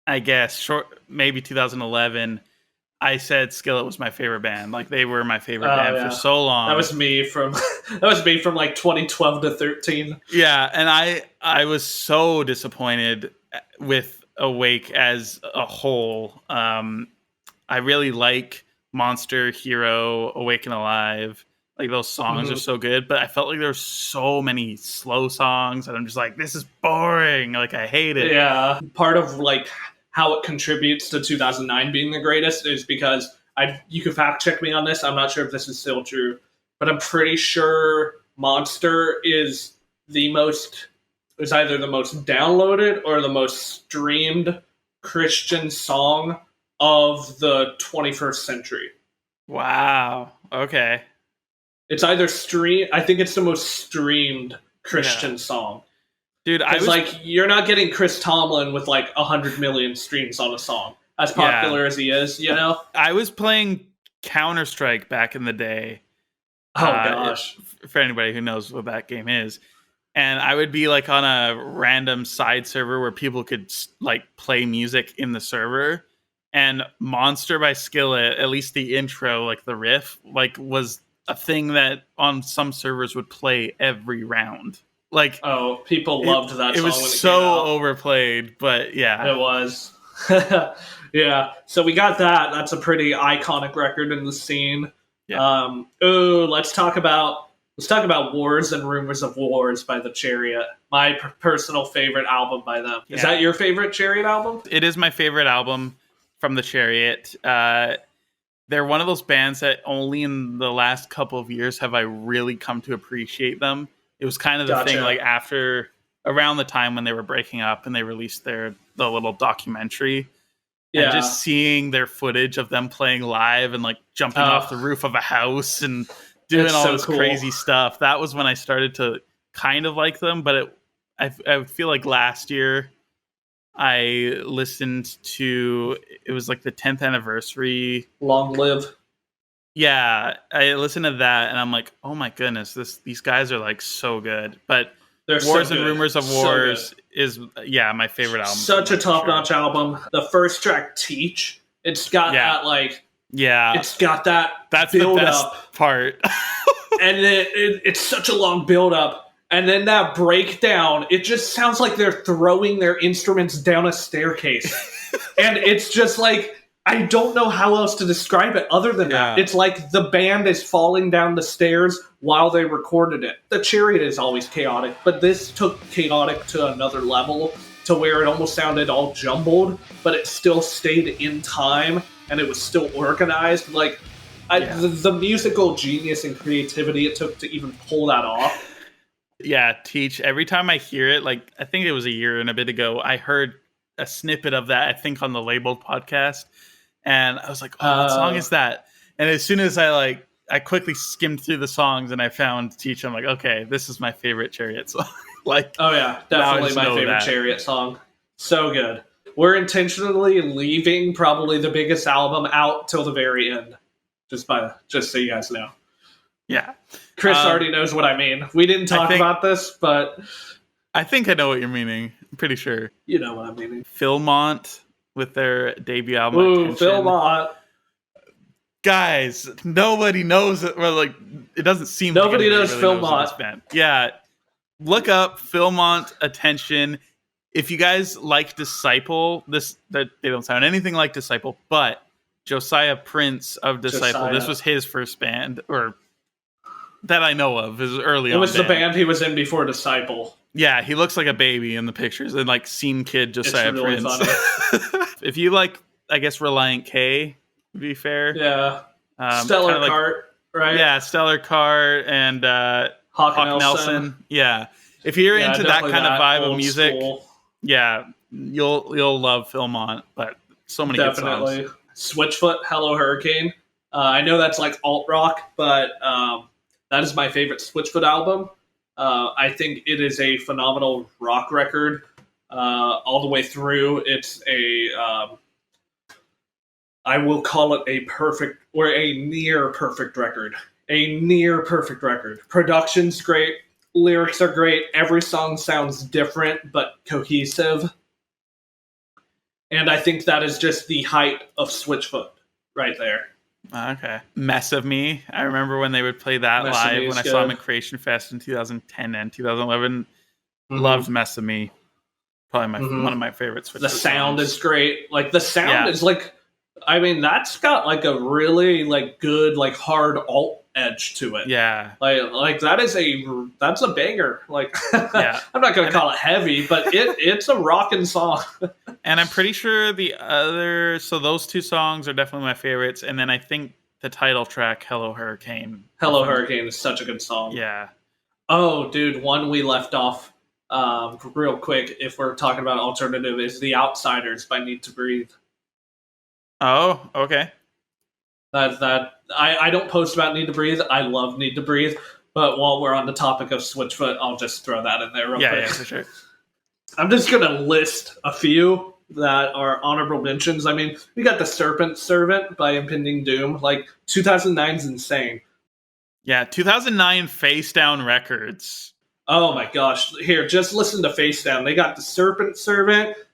I guess, maybe 2011, I said Skillet was my favorite band. Like, they were my favorite band for so long. That was me from like 2012 to 13. Yeah, and I was so disappointed with Awake as a whole. I really like Monster, Hero, Awake and Alive. Like, those songs are so good, but I felt like there were so many slow songs, and I'm just like, this is boring. Like, I hate it. Yeah, part of like how it contributes to 2009 being the greatest is because you can fact check me on this. I'm not sure if this is still true, but I'm pretty sure Monster is either the most downloaded or the most streamed Christian song of the 21st century. Wow. Okay. It's either I think it's the most streamed Christian song. Dude, you're not getting Chris Tomlin with like 100 million streams on a song, as popular as he is, you know? I was playing Counter-Strike back in the day. Oh, gosh. For anybody who knows what that game is. And I would be like on a random side server where people could like play music in the server. And Monster by Skillet, at least the intro, like the riff, like was a thing that on some servers would play every round. Like, people loved that song. It was so overplayed, but yeah. It was. Yeah. So we got that. That's a pretty iconic record in the scene. Yeah. Let's talk about Wars and Rumors of Wars by the Chariot. My personal favorite album by them. Is that your favorite Chariot album? It is my favorite album from the Chariot. They're one of those bands that only in the last couple of years have I really come to appreciate them. It was kind of the thing, like around the time when they were breaking up and they released the little documentary. And just seeing their footage of them playing live and like jumping off the roof of a house and doing all this crazy stuff. That was when I started to kind of like them. But I feel like last year I listened to, it was like the 10th anniversary. Long Live. Yeah, I listened to that and I'm like, oh my goodness, these guys are like so good. But Wars and Rumors of Wars is my favorite album. Such a top-notch album. The first track, Teach, it's got that like it's got that's build the best up part. And it's such a long build up. And then that breakdown, it just sounds like they're throwing their instruments down a staircase. And it's just like, I don't know how else to describe it other than that. It's like the band is falling down the stairs while they recorded it. The Chariot is always chaotic, but this took chaotic to another level to where it almost sounded all jumbled, but it still stayed in time and it was still organized. Like, the musical genius and creativity it took to even pull that off. Yeah, Teach. Every time I hear it, like, I think it was a year and a bit ago, I heard a snippet of that, I think on the Labeled podcast. And I was like, what song is that? And as soon as I quickly skimmed through the songs and I found Teach, I'm like, okay, this is my favorite Chariot song. Like, definitely my favorite Chariot song. So good. we're intentionally leaving probably the biggest album out till the very end. Just so you guys know. Yeah. Chris already knows what I mean. We didn't talk about this, but I think I know what you're meaning. I'm pretty sure. You know what I'm meaning. Philmont with their debut album. Ooh, Philmont. Guys, nobody knows it. Well, like, it doesn't seem nobody knows Philmont. Knows yeah. Look up Philmont Attention. If you guys like Disciple, they don't sound anything like Disciple, but Josiah Prince of Disciple, this was his first band, or that I know of, is early on. It was the band he was in before Disciple. Yeah, he looks like a baby in the pictures, and like scene kid Josiah really Prince. If you like, I guess Reliant K, to be fair. Yeah. Stellar like, Cart, right? Yeah, Stellar Cart and Hawk Nelson. Yeah. If you're into that kind of vibe of music, yeah, you'll love Philmont, but so many good songs. Switchfoot, Hello Hurricane. I know that's like alt rock, but that is my favorite Switchfoot album. I think it is a phenomenal rock record all the way through. It's I will call it a perfect or a near perfect record. A near perfect record. Production's great. Lyrics are great. Every song sounds different but cohesive. And I think that is just the height of Switchfoot right there. Okay. Mess of Me. I remember when they would play that live when I saw them at Creation Fest in 2010 and 2011. Loved Mess of Me. Probably one of my favorites. The sound is great. Like, the sound is like, I mean, that's got like a really like good, like hard alt edge to it. Yeah. Like that's a banger. Like, yeah. I'm not going to call it heavy, but it's a rockin' song. And I'm pretty sure so those two songs are definitely my favorites. And then I think the title track, Hello Hurricane. Hello Hurricane is such a good song. Yeah. Oh, dude, one we left off real quick, if we're talking about alternative, is The Outsiders by Need to Breathe. Oh, okay. I don't post about Need to Breathe. I love Need to Breathe. But while we're on the topic of Switchfoot, I'll just throw that in there real quick. Yeah, for sure. I'm just going to list a few that are honorable mentions. I mean, we got The Servant by Impending Doom. Like, 2009's insane. Yeah, 2009 Face Down Records. Oh my gosh. Here, just listen to Face Down. They got The Servant,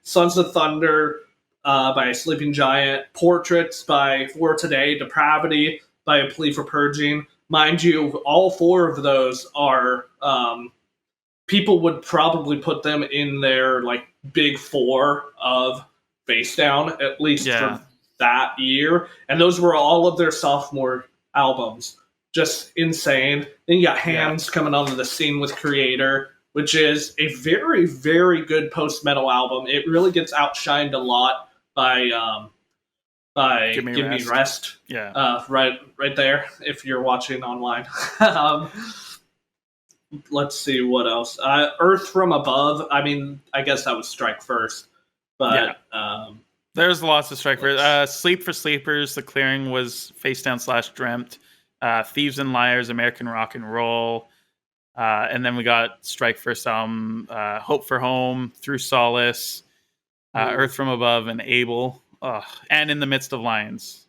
Sons of Thunder by Sleeping Giant, Portraits by For Today, Depravity by A Plea for Purging. Mind you, all four of those are... people would probably put them in their like big four of Face Down, at least for that year. And those were all of their sophomore albums. Just insane. Then you got Hands coming onto the scene with Creator, which is a very, very good post-metal album. It really gets outshined a lot by Give Me Rest. Yeah. Right there, if you're watching online. Let's see what else. Earth from Above. I mean, I guess that would strike first. But there's lots of strike first. Sleep for Sleepers. The Clearing was Face Down / Dreamt. Thieves and Liars, American Rock and Roll. And then we got strike first album, Hope for Home, Through Solace, Earth from Above, and Able. And In the Midst of Lions.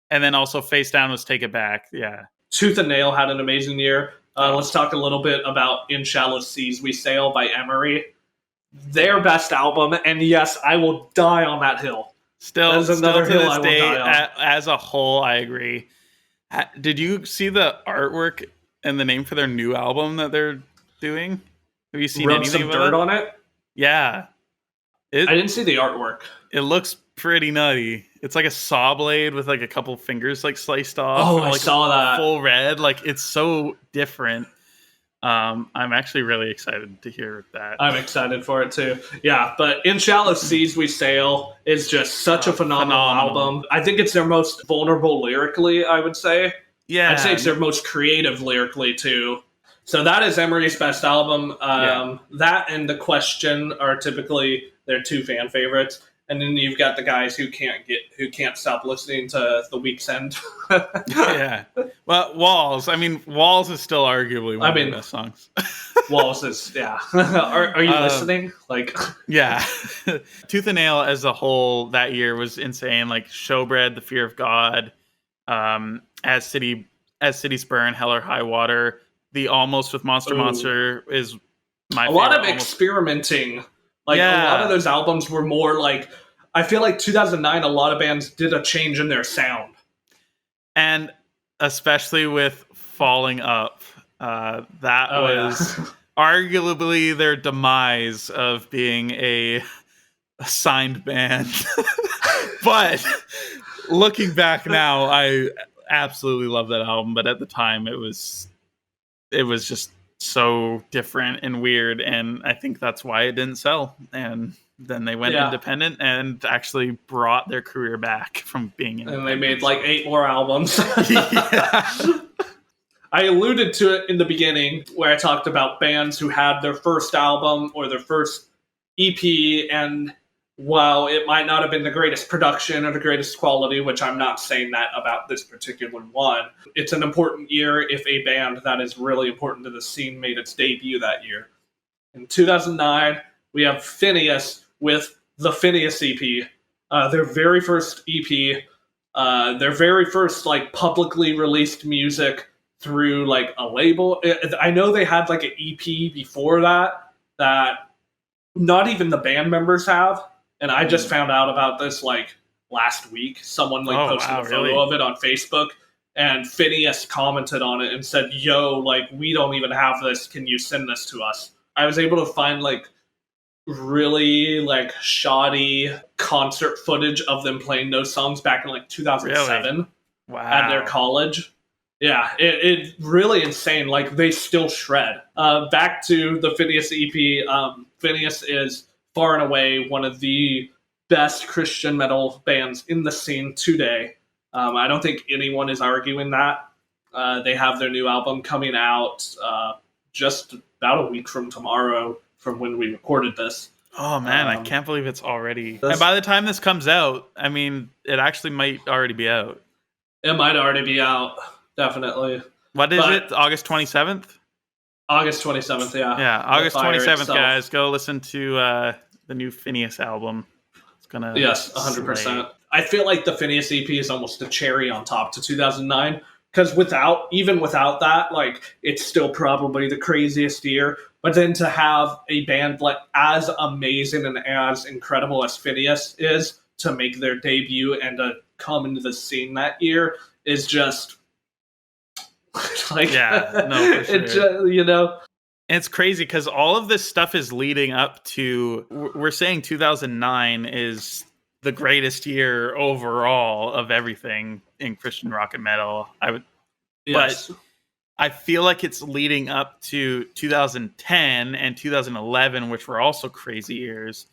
And then also Face Down was Take It Back. Yeah. Tooth and Nail had an amazing year. Let's talk a little bit about In Shallow Seas We Sail by Emery. Their best album, and yes, I will die on that hill. Still to this day, as a whole, I agree. Did you see the artwork and the name for their new album that they're doing? Have you seen anything some dirt on it? Yeah. I didn't see the artwork. It looks pretty nutty. It's like a saw blade with like a couple fingers like sliced off. Oh, like I saw that. Full red. Like, it's so different. I'm actually really excited to hear that. I'm excited for it too. Yeah, but In Shallow Seas We Sail is just such a phenomenal album. I think it's their most vulnerable lyrically, I would say. Yeah. I'd say it's their most creative lyrically too. So that is Emery's best album. That and The Question are typically their two fan favorites. And then you've got the guys who can't stop listening to The Week's End. Yeah. Well, Walls. I mean, Walls is still arguably one of the best songs. Walls is, yeah. Are you listening? Like, yeah. Tooth and Nail as a whole that year was insane. Like Showbread, The Fear of God, As Cities Burn, Hell or High Water. The Almost with Monster is my favorite. A lot of experimenting. Like, a lot of those albums were more like, I feel like 2009, a lot of bands did a change in their sound. And especially with Falling Up, that was arguably their demise of being a signed band. But looking back now, I absolutely love that album. But at the time, it was just so different and weird, and I think that's why it didn't sell. And then they went independent and actually brought their career back from being independent. And they made like 8 more albums. I alluded to it in the beginning where I talked about bands who had their first album or their first EP, and while it might not have been the greatest production or the greatest quality, which I'm not saying that about this particular one, it's an important year if a band that is really important to the scene made its debut that year. In 2009, we have Phinehas with the Phinehas EP, their very first EP, their very first like publicly released music through like a label. I know they had like an EP before that not even the band members have. And I just found out about this like last week. Someone like posted a photo of it on Facebook, and Phinehas commented on it and said, "Yo, like we don't even have this. Can you send this to us?" I was able to find like really like shoddy concert footage of them playing those songs back in like 2007 at their college. Yeah, it really insane. Like they still shred. Back to the Phinehas EP. Phinehas is far and away one of the best Christian metal bands in the scene today. I don't think anyone is arguing that. They have their new album coming out just about a week from tomorrow from when we recorded this. Oh, man, I can't believe it's already... And by the time this comes out, I mean, it actually might already be out. It might already be out, definitely. What is it? August 27th? August 27th, yeah. Yeah, August 27th, guys. Go listen to the new Phinehas album. It's gonna 100%. slay. I feel like the Phinehas EP is almost a cherry on top to 2009, because even without that, like it's still probably the craziest year. But then to have a band like as amazing and as incredible as Phinehas is to make their debut and to come into the scene that year is just like, for sure. It just, you know. And it's crazy because all of this stuff is leading up to, we're saying 2009 is the greatest year overall of everything in Christian rock and metal. But I feel like it's leading up to 2010 and 2011, which were also crazy years.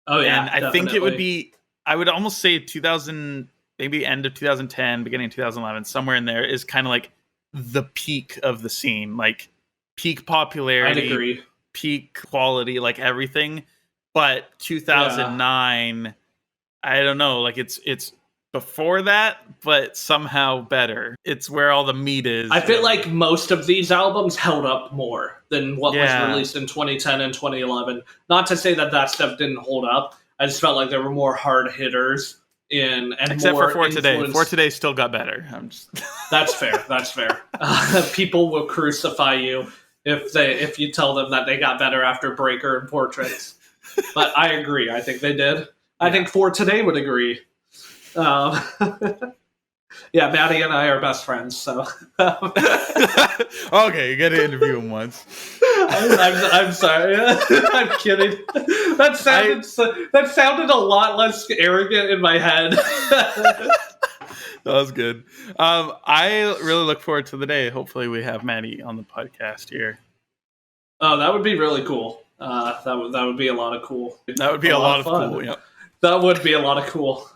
Oh yeah, and I think it would be, I would almost say 2000, maybe end of 2010, beginning of 2011, somewhere in there is kind of like the peak of the scene, like peak popularity, I'd agree. Peak quality, like everything. But 2009, I don't know, like it's before that, but somehow better. It's where all the meat is. I feel like most of these albums held up more than what was released in 2010 and 2011. Not to say that stuff didn't hold up. I just felt like there were more hard hitters in, and except more for Today. influence. For Today still got better. That's fair. That's fair. People will crucify you if you tell them that they got better after Breaker and Portraits. But I agree. I think they did. I think For Today would agree. Yeah, Maddie and I are best friends, so. Okay, you got to interview him once. I'm sorry. I'm kidding. That sounded a lot less arrogant in my head. That was good. I really look forward to the day. Hopefully we have Maddie on the podcast here. Oh, that would be really cool. That would be a lot of cool. That would be a lot of fun. Cool, yep. That would be a lot of cool.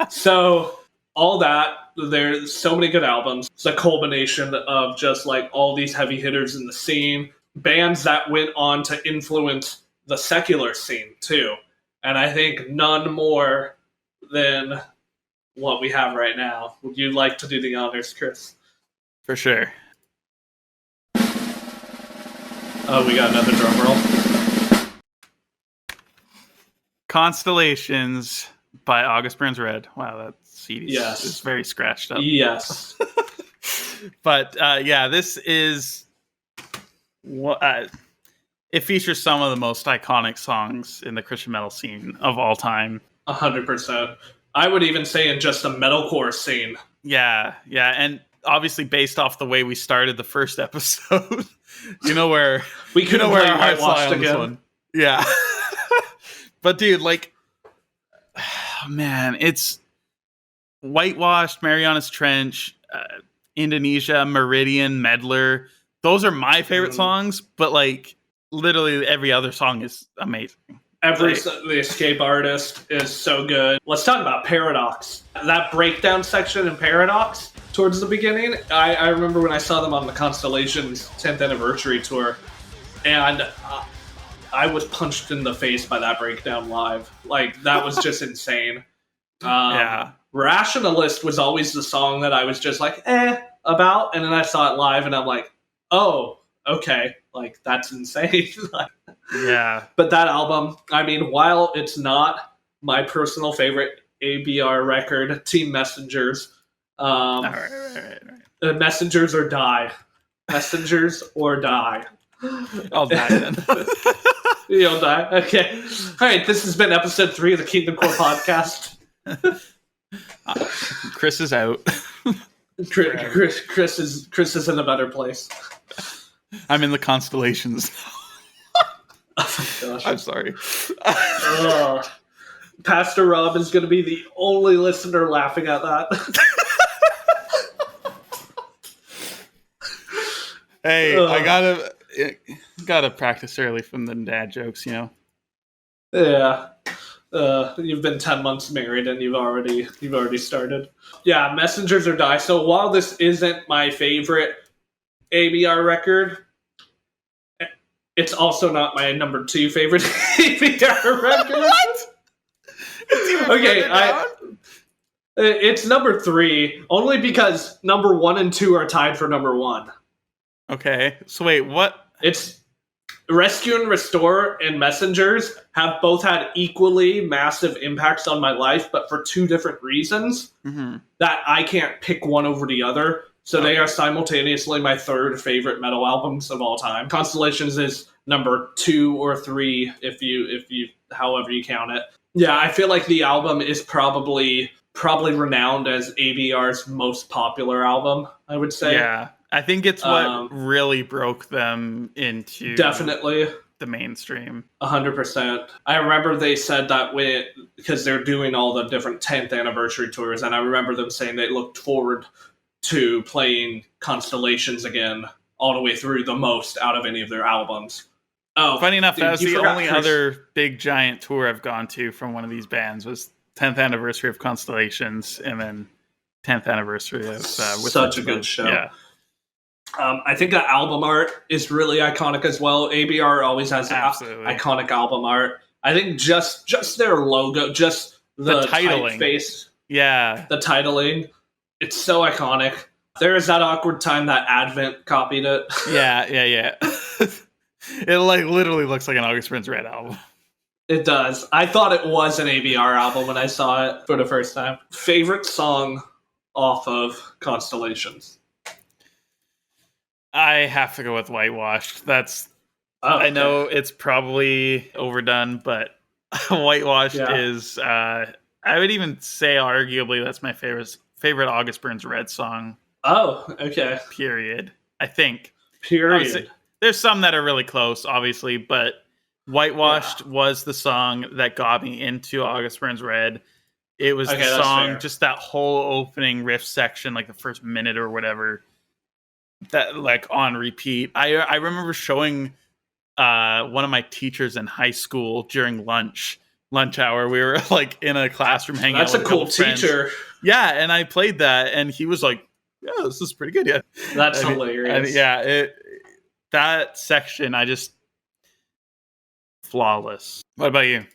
So all that, there's so many good albums. It's a culmination of just like all these heavy hitters in the scene, bands that went on to influence the secular scene too. and I think none more than what we have right now. Would you like to do the honors, Chris? For sure. Oh, we got another drum roll. Constellations by August Burns Red. Wow, that CD is very scratched up. Yes. But this is what it features some of the most iconic songs in the Christian metal scene of all time. 100%. I would even say in just the metalcore scene. Yeah, and obviously based off the way we started the first episode, where we could have where Whitewashed again. Yeah. But dude, man, it's Whitewashed, Marianas Trench, Indonesia, Meridian, Meddler. Those are my favorite songs, but literally every other song is amazing. The Escape Artist is so good. Let's talk about Paradox. That breakdown section in Paradox towards the beginning, I remember when I saw them on the Constellations 10th anniversary tour, and I was punched in the face by that breakdown live. That was just insane. Rationalist was always the song that I was just about, and then I saw it live and I'm like, oh, okay, that's insane. Yeah. But that album, I mean, while it's not my personal favorite ABR record, Team Messengers, right. Messengers or Die. Messengers or Die. I'll die then. You'll die? Okay. All right, this has been episode 3 of the KingdomCore podcast. Chris is out. Chris is in a better place. I'm in the Constellations. Oh my gosh. I'm sorry. Pastor Rob is going to be the only listener laughing at that. Hey, I gotta practice early from the dad jokes, Yeah. You've been 10 months married and you've already started. Yeah, Messengers or Die. So while this isn't my favorite ABR record, it's also not my number 2 favorite ABR record. What? Okay, it's number 3 only because number 1 and 2 are tied for number 1. Okay, so wait, what? It's Rescue and Restore and Messengers have both had equally massive impacts on my life, but for 2 different reasons that I can't pick one over the other. So they are simultaneously my 3rd favorite metal albums of all time. Constellations is number 2 or 3 if you however you count it. Yeah, I feel like the album is probably renowned as ABR's most popular album, I would say. Yeah. I think it's what really broke them into definitely the mainstream. 100%. I remember they said that because they're doing all the different 10th anniversary tours, and I remember them saying they looked forward to playing Constellations again all the way through the most out of any of their albums. Oh, funny enough, that was the only other big giant tour I've gone to from one of these bands was 10th anniversary of Constellations, and then 10th anniversary of with such a good show. Yeah. I think that album art is really iconic as well. ABR always has iconic album art. I think just their logo, just the titling typeface. Yeah. The titling. It's so iconic. There is that awkward time that Advent copied it. Yeah. It literally looks like an August Burns Red album. It does. I thought it was an ABR album when I saw it for the first time. Favorite song off of Constellations? I have to go with Whitewashed. I know it's probably overdone, but Whitewashed is, I would even say arguably that's my favorite August Burns Red song. Oh, okay. Period. I think. Period. Obviously, there's some that are really close, obviously, but Whitewashed was the song that got me into August Burns Red. It was the song, just that whole opening riff section, like the first minute or whatever, that on repeat. I remember showing one of my teachers in high school during lunch hour. We were in a classroom hanging out. That's a cool teacher. Friends. Yeah, and I played that, and he was like, "Yeah, this is pretty good." Yeah, that's hilarious. That section, flawless. What about you?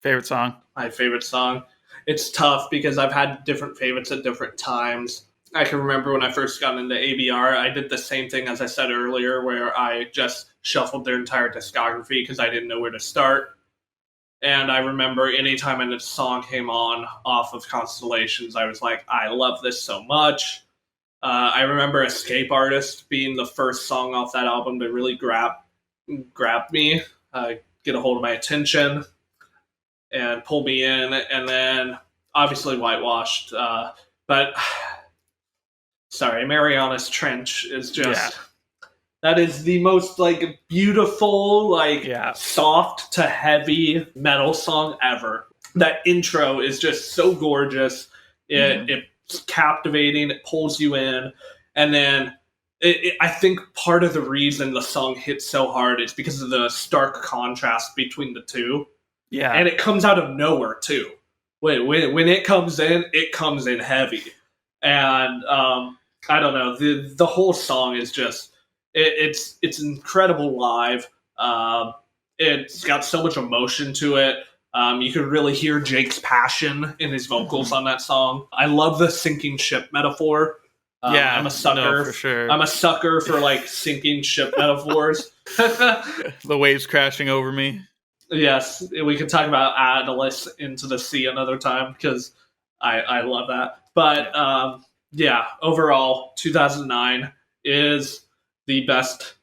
Favorite song? My favorite song. It's tough because I've had different favorites at different times. I can remember when I first got into ABR, I did the same thing as I said earlier, where I just shuffled their entire discography because I didn't know where to start. And I remember anytime a song came on off of Constellations, I was like, I love this so much. I remember Escape Artist being the first song off that album to really grab me, get a hold of my attention, and pull me in. And then, obviously, Whitewashed. But, sorry, Mariana's Trench is just... Yeah. That is the most, like, beautiful, like, soft to heavy metal song ever. That intro is just so gorgeous. It's captivating. It pulls you in. And then I think part of the reason the song hits so hard is because of the stark contrast between the two. Yeah. And it comes out of nowhere, too. When it comes in heavy. And, I don't know, the whole song is just... It's incredible live. It's got so much emotion to it. You can really hear Jake's passion in his vocals on that song. I love the sinking ship metaphor. I'm a sucker. No, for sure. I'm a sucker for like sinking ship metaphors. The waves crashing over me. Yes, we can talk about Atlas into the sea another time because I love that. But overall, 2009 is the best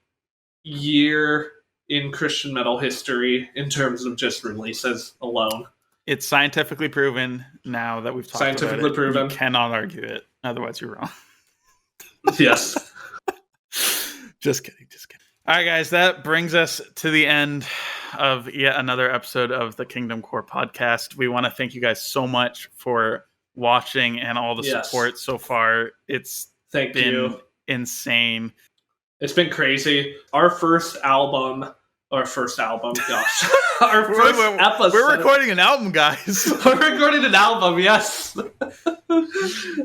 year in Christian metal history in terms of just releases alone. It's scientifically proven now that we've talked about it. Scientifically proven. You cannot argue it. Otherwise, you're wrong. Yes. Just kidding. All right, guys. That brings us to the end of yet another episode of the KingdomCore podcast. We want to thank you guys so much for watching and all the support so far. It's been insane. It's been crazy. Our first album, gosh. Our first episode. We're recording an album, guys. We're recording an album, yes.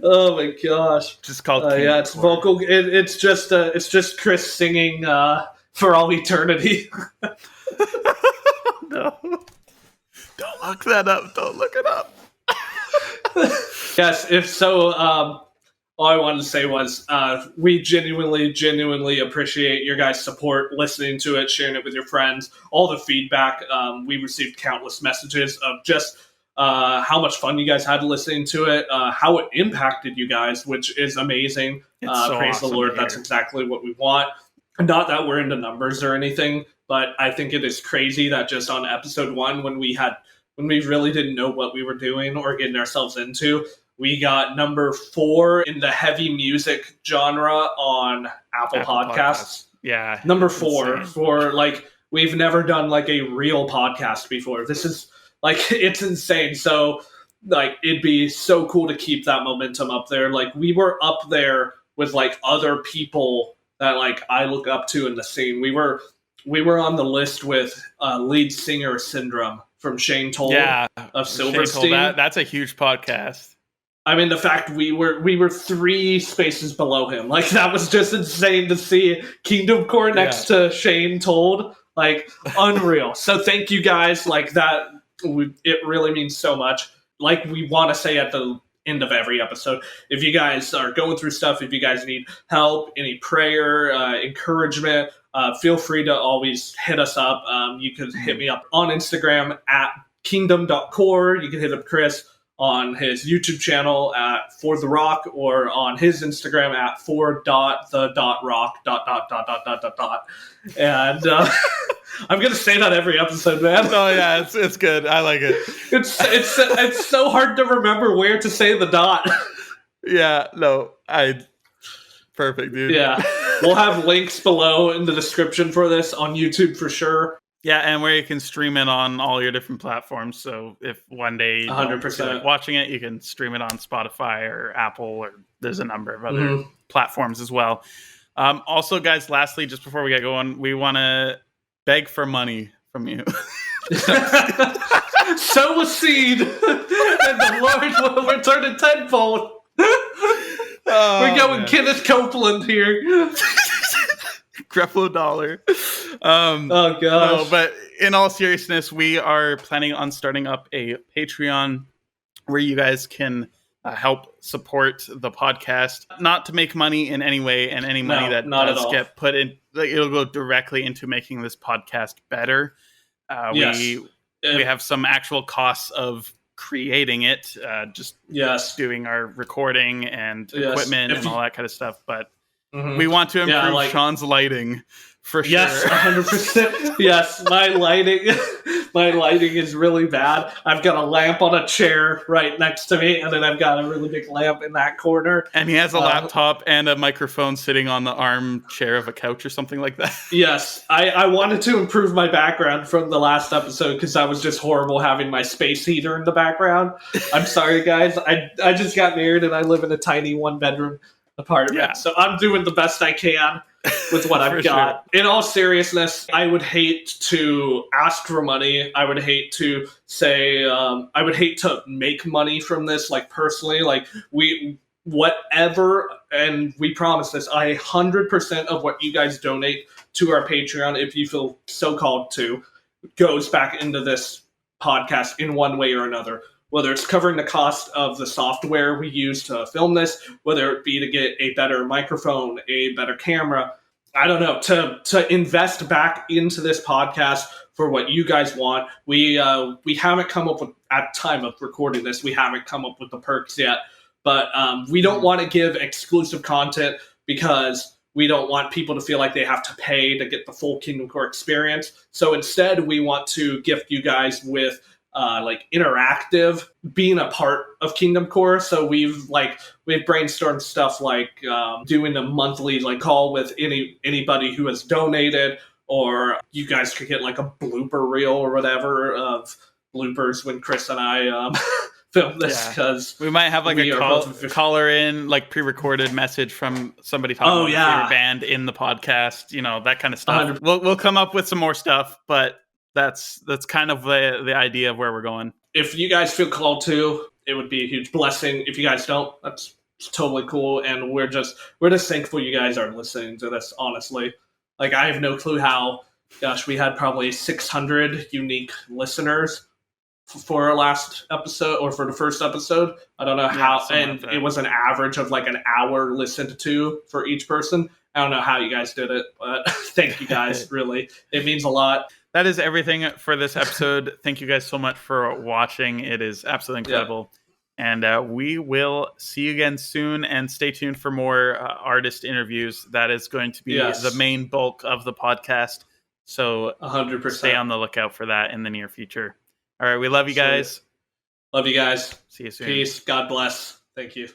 Oh my gosh. Just called it's vocal. It's just Chris singing For All Eternity. No. Don't look that up. Don't look it up. Yes, if so, all I wanted to say was we genuinely appreciate your guys' support, listening to it, sharing it with your friends, all the feedback. We received countless messages of just how much fun you guys had listening to it, how it impacted you guys, which is amazing. Praise awesome the Lord. That's exactly what we want. Not that we're into numbers or anything, but I think it is crazy that just on episode 1, when we really didn't know what we were doing or getting ourselves into, we got number 4 in the heavy music genre on Apple Podcasts. Yeah. Number 4 for like, we've never done like a real podcast before. This is like, it's insane. So like, it'd be so cool to keep that momentum up there. Like we were up there with like other people that like I look up to in the scene. We were on the list with lead singer Syndrome from Shane Toll of Silverstein. That's a huge podcast. I mean, the fact we were 3 spaces below him. Like, that was just insane to see KingdomCore next to Shane Told. Like, unreal. So thank you guys. Like, that, it really means so much. Like we want to say at the end of every episode, if you guys are going through stuff, if you guys need help, any prayer, encouragement, feel free to always hit us up. You can hit me up on Instagram at kingdom.core. You can hit up Chris on his YouTube channel at For The Rock, or on his Instagram at for.the.rock. And I'm gonna say that every episode, man. Oh yeah, it's good. I like it. It's so hard to remember where to say the dot. Yeah, no, perfect, dude. Yeah, we'll have links below in the description for this on YouTube for sure. Yeah, and where you can stream it on all your different platforms. So if one day you 100% like watching it, you can stream it on Spotify or Apple, or there's a number of other platforms as well. Also, guys, lastly, just before we get going, we want to beg for money from you. Sow a seed, and the Lord will return it tenfold. We're going Kenneth Copeland here. Creflo Dollar. Oh gosh. No, but in all seriousness, we are planning on starting up a Patreon where you guys can help support the podcast, not to make money in any way, and any money that does get put in, it'll go directly into making this podcast better. We have some actual costs of creating it, just doing our recording and equipment and all that kind of stuff. But we want to improve Sean's lighting for sure. Yes, 100%. Yes, my lighting is really bad. I've got a lamp on a chair right next to me, and then I've got a really big lamp in that corner. And he has a laptop and a microphone sitting on the armchair of a couch or something like that. Yes, I wanted to improve my background from the last episode because I was just horrible having my space heater in the background. I'm sorry, guys. I just got married, and I live in a tiny one-bedroom apartment, so I'm doing the best I can with what I've got. Sure. In all seriousness, I would hate to ask for money. I would hate to say, I would hate to make money from this, like personally, like whatever, and we promise this, 100% of what you guys donate to our Patreon, if you feel so called to, goes back into this podcast in one way or another. Whether it's covering the cost of the software we use to film this, whether it be to get a better microphone, a better camera, I don't know, to invest back into this podcast for what you guys want. We haven't come up with, at time of recording this, we haven't come up with the perks yet, but we don't want to give exclusive content because we don't want people to feel like they have to pay to get the full KingdomCore experience. So instead, we want to gift you guys with like interactive, being a part of KingdomCore. So we've brainstormed stuff like doing a monthly call with anybody who has donated, or you guys could get like a blooper reel or whatever of bloopers when Chris and I film this, because we might have like a caller in, like pre-recorded message from somebody talking about their favorite band in the podcast, that kind of stuff. 100%. We'll come up with some more stuff, but that's kind of the idea of where we're going. If you guys feel called to, it would be a huge blessing. If you guys don't, that's totally cool. And we're just thankful you guys are listening to this, honestly. Like, I have no clue how, we had probably 600 unique listeners for our last episode, or for the first episode. I don't know how, and it was an average of like an hour listened to for each person. I don't know how you guys did it, but thank you guys, really. It means a lot. That is everything for this episode. Thank you guys so much for watching. It is absolutely incredible. Yeah. And we will see you again soon. And stay tuned for more artist interviews. That is going to be the main bulk of the podcast. So 100%. Stay on the lookout for that in the near future. All right. We love you guys. Love you guys. See you soon. Peace. God bless. Thank you.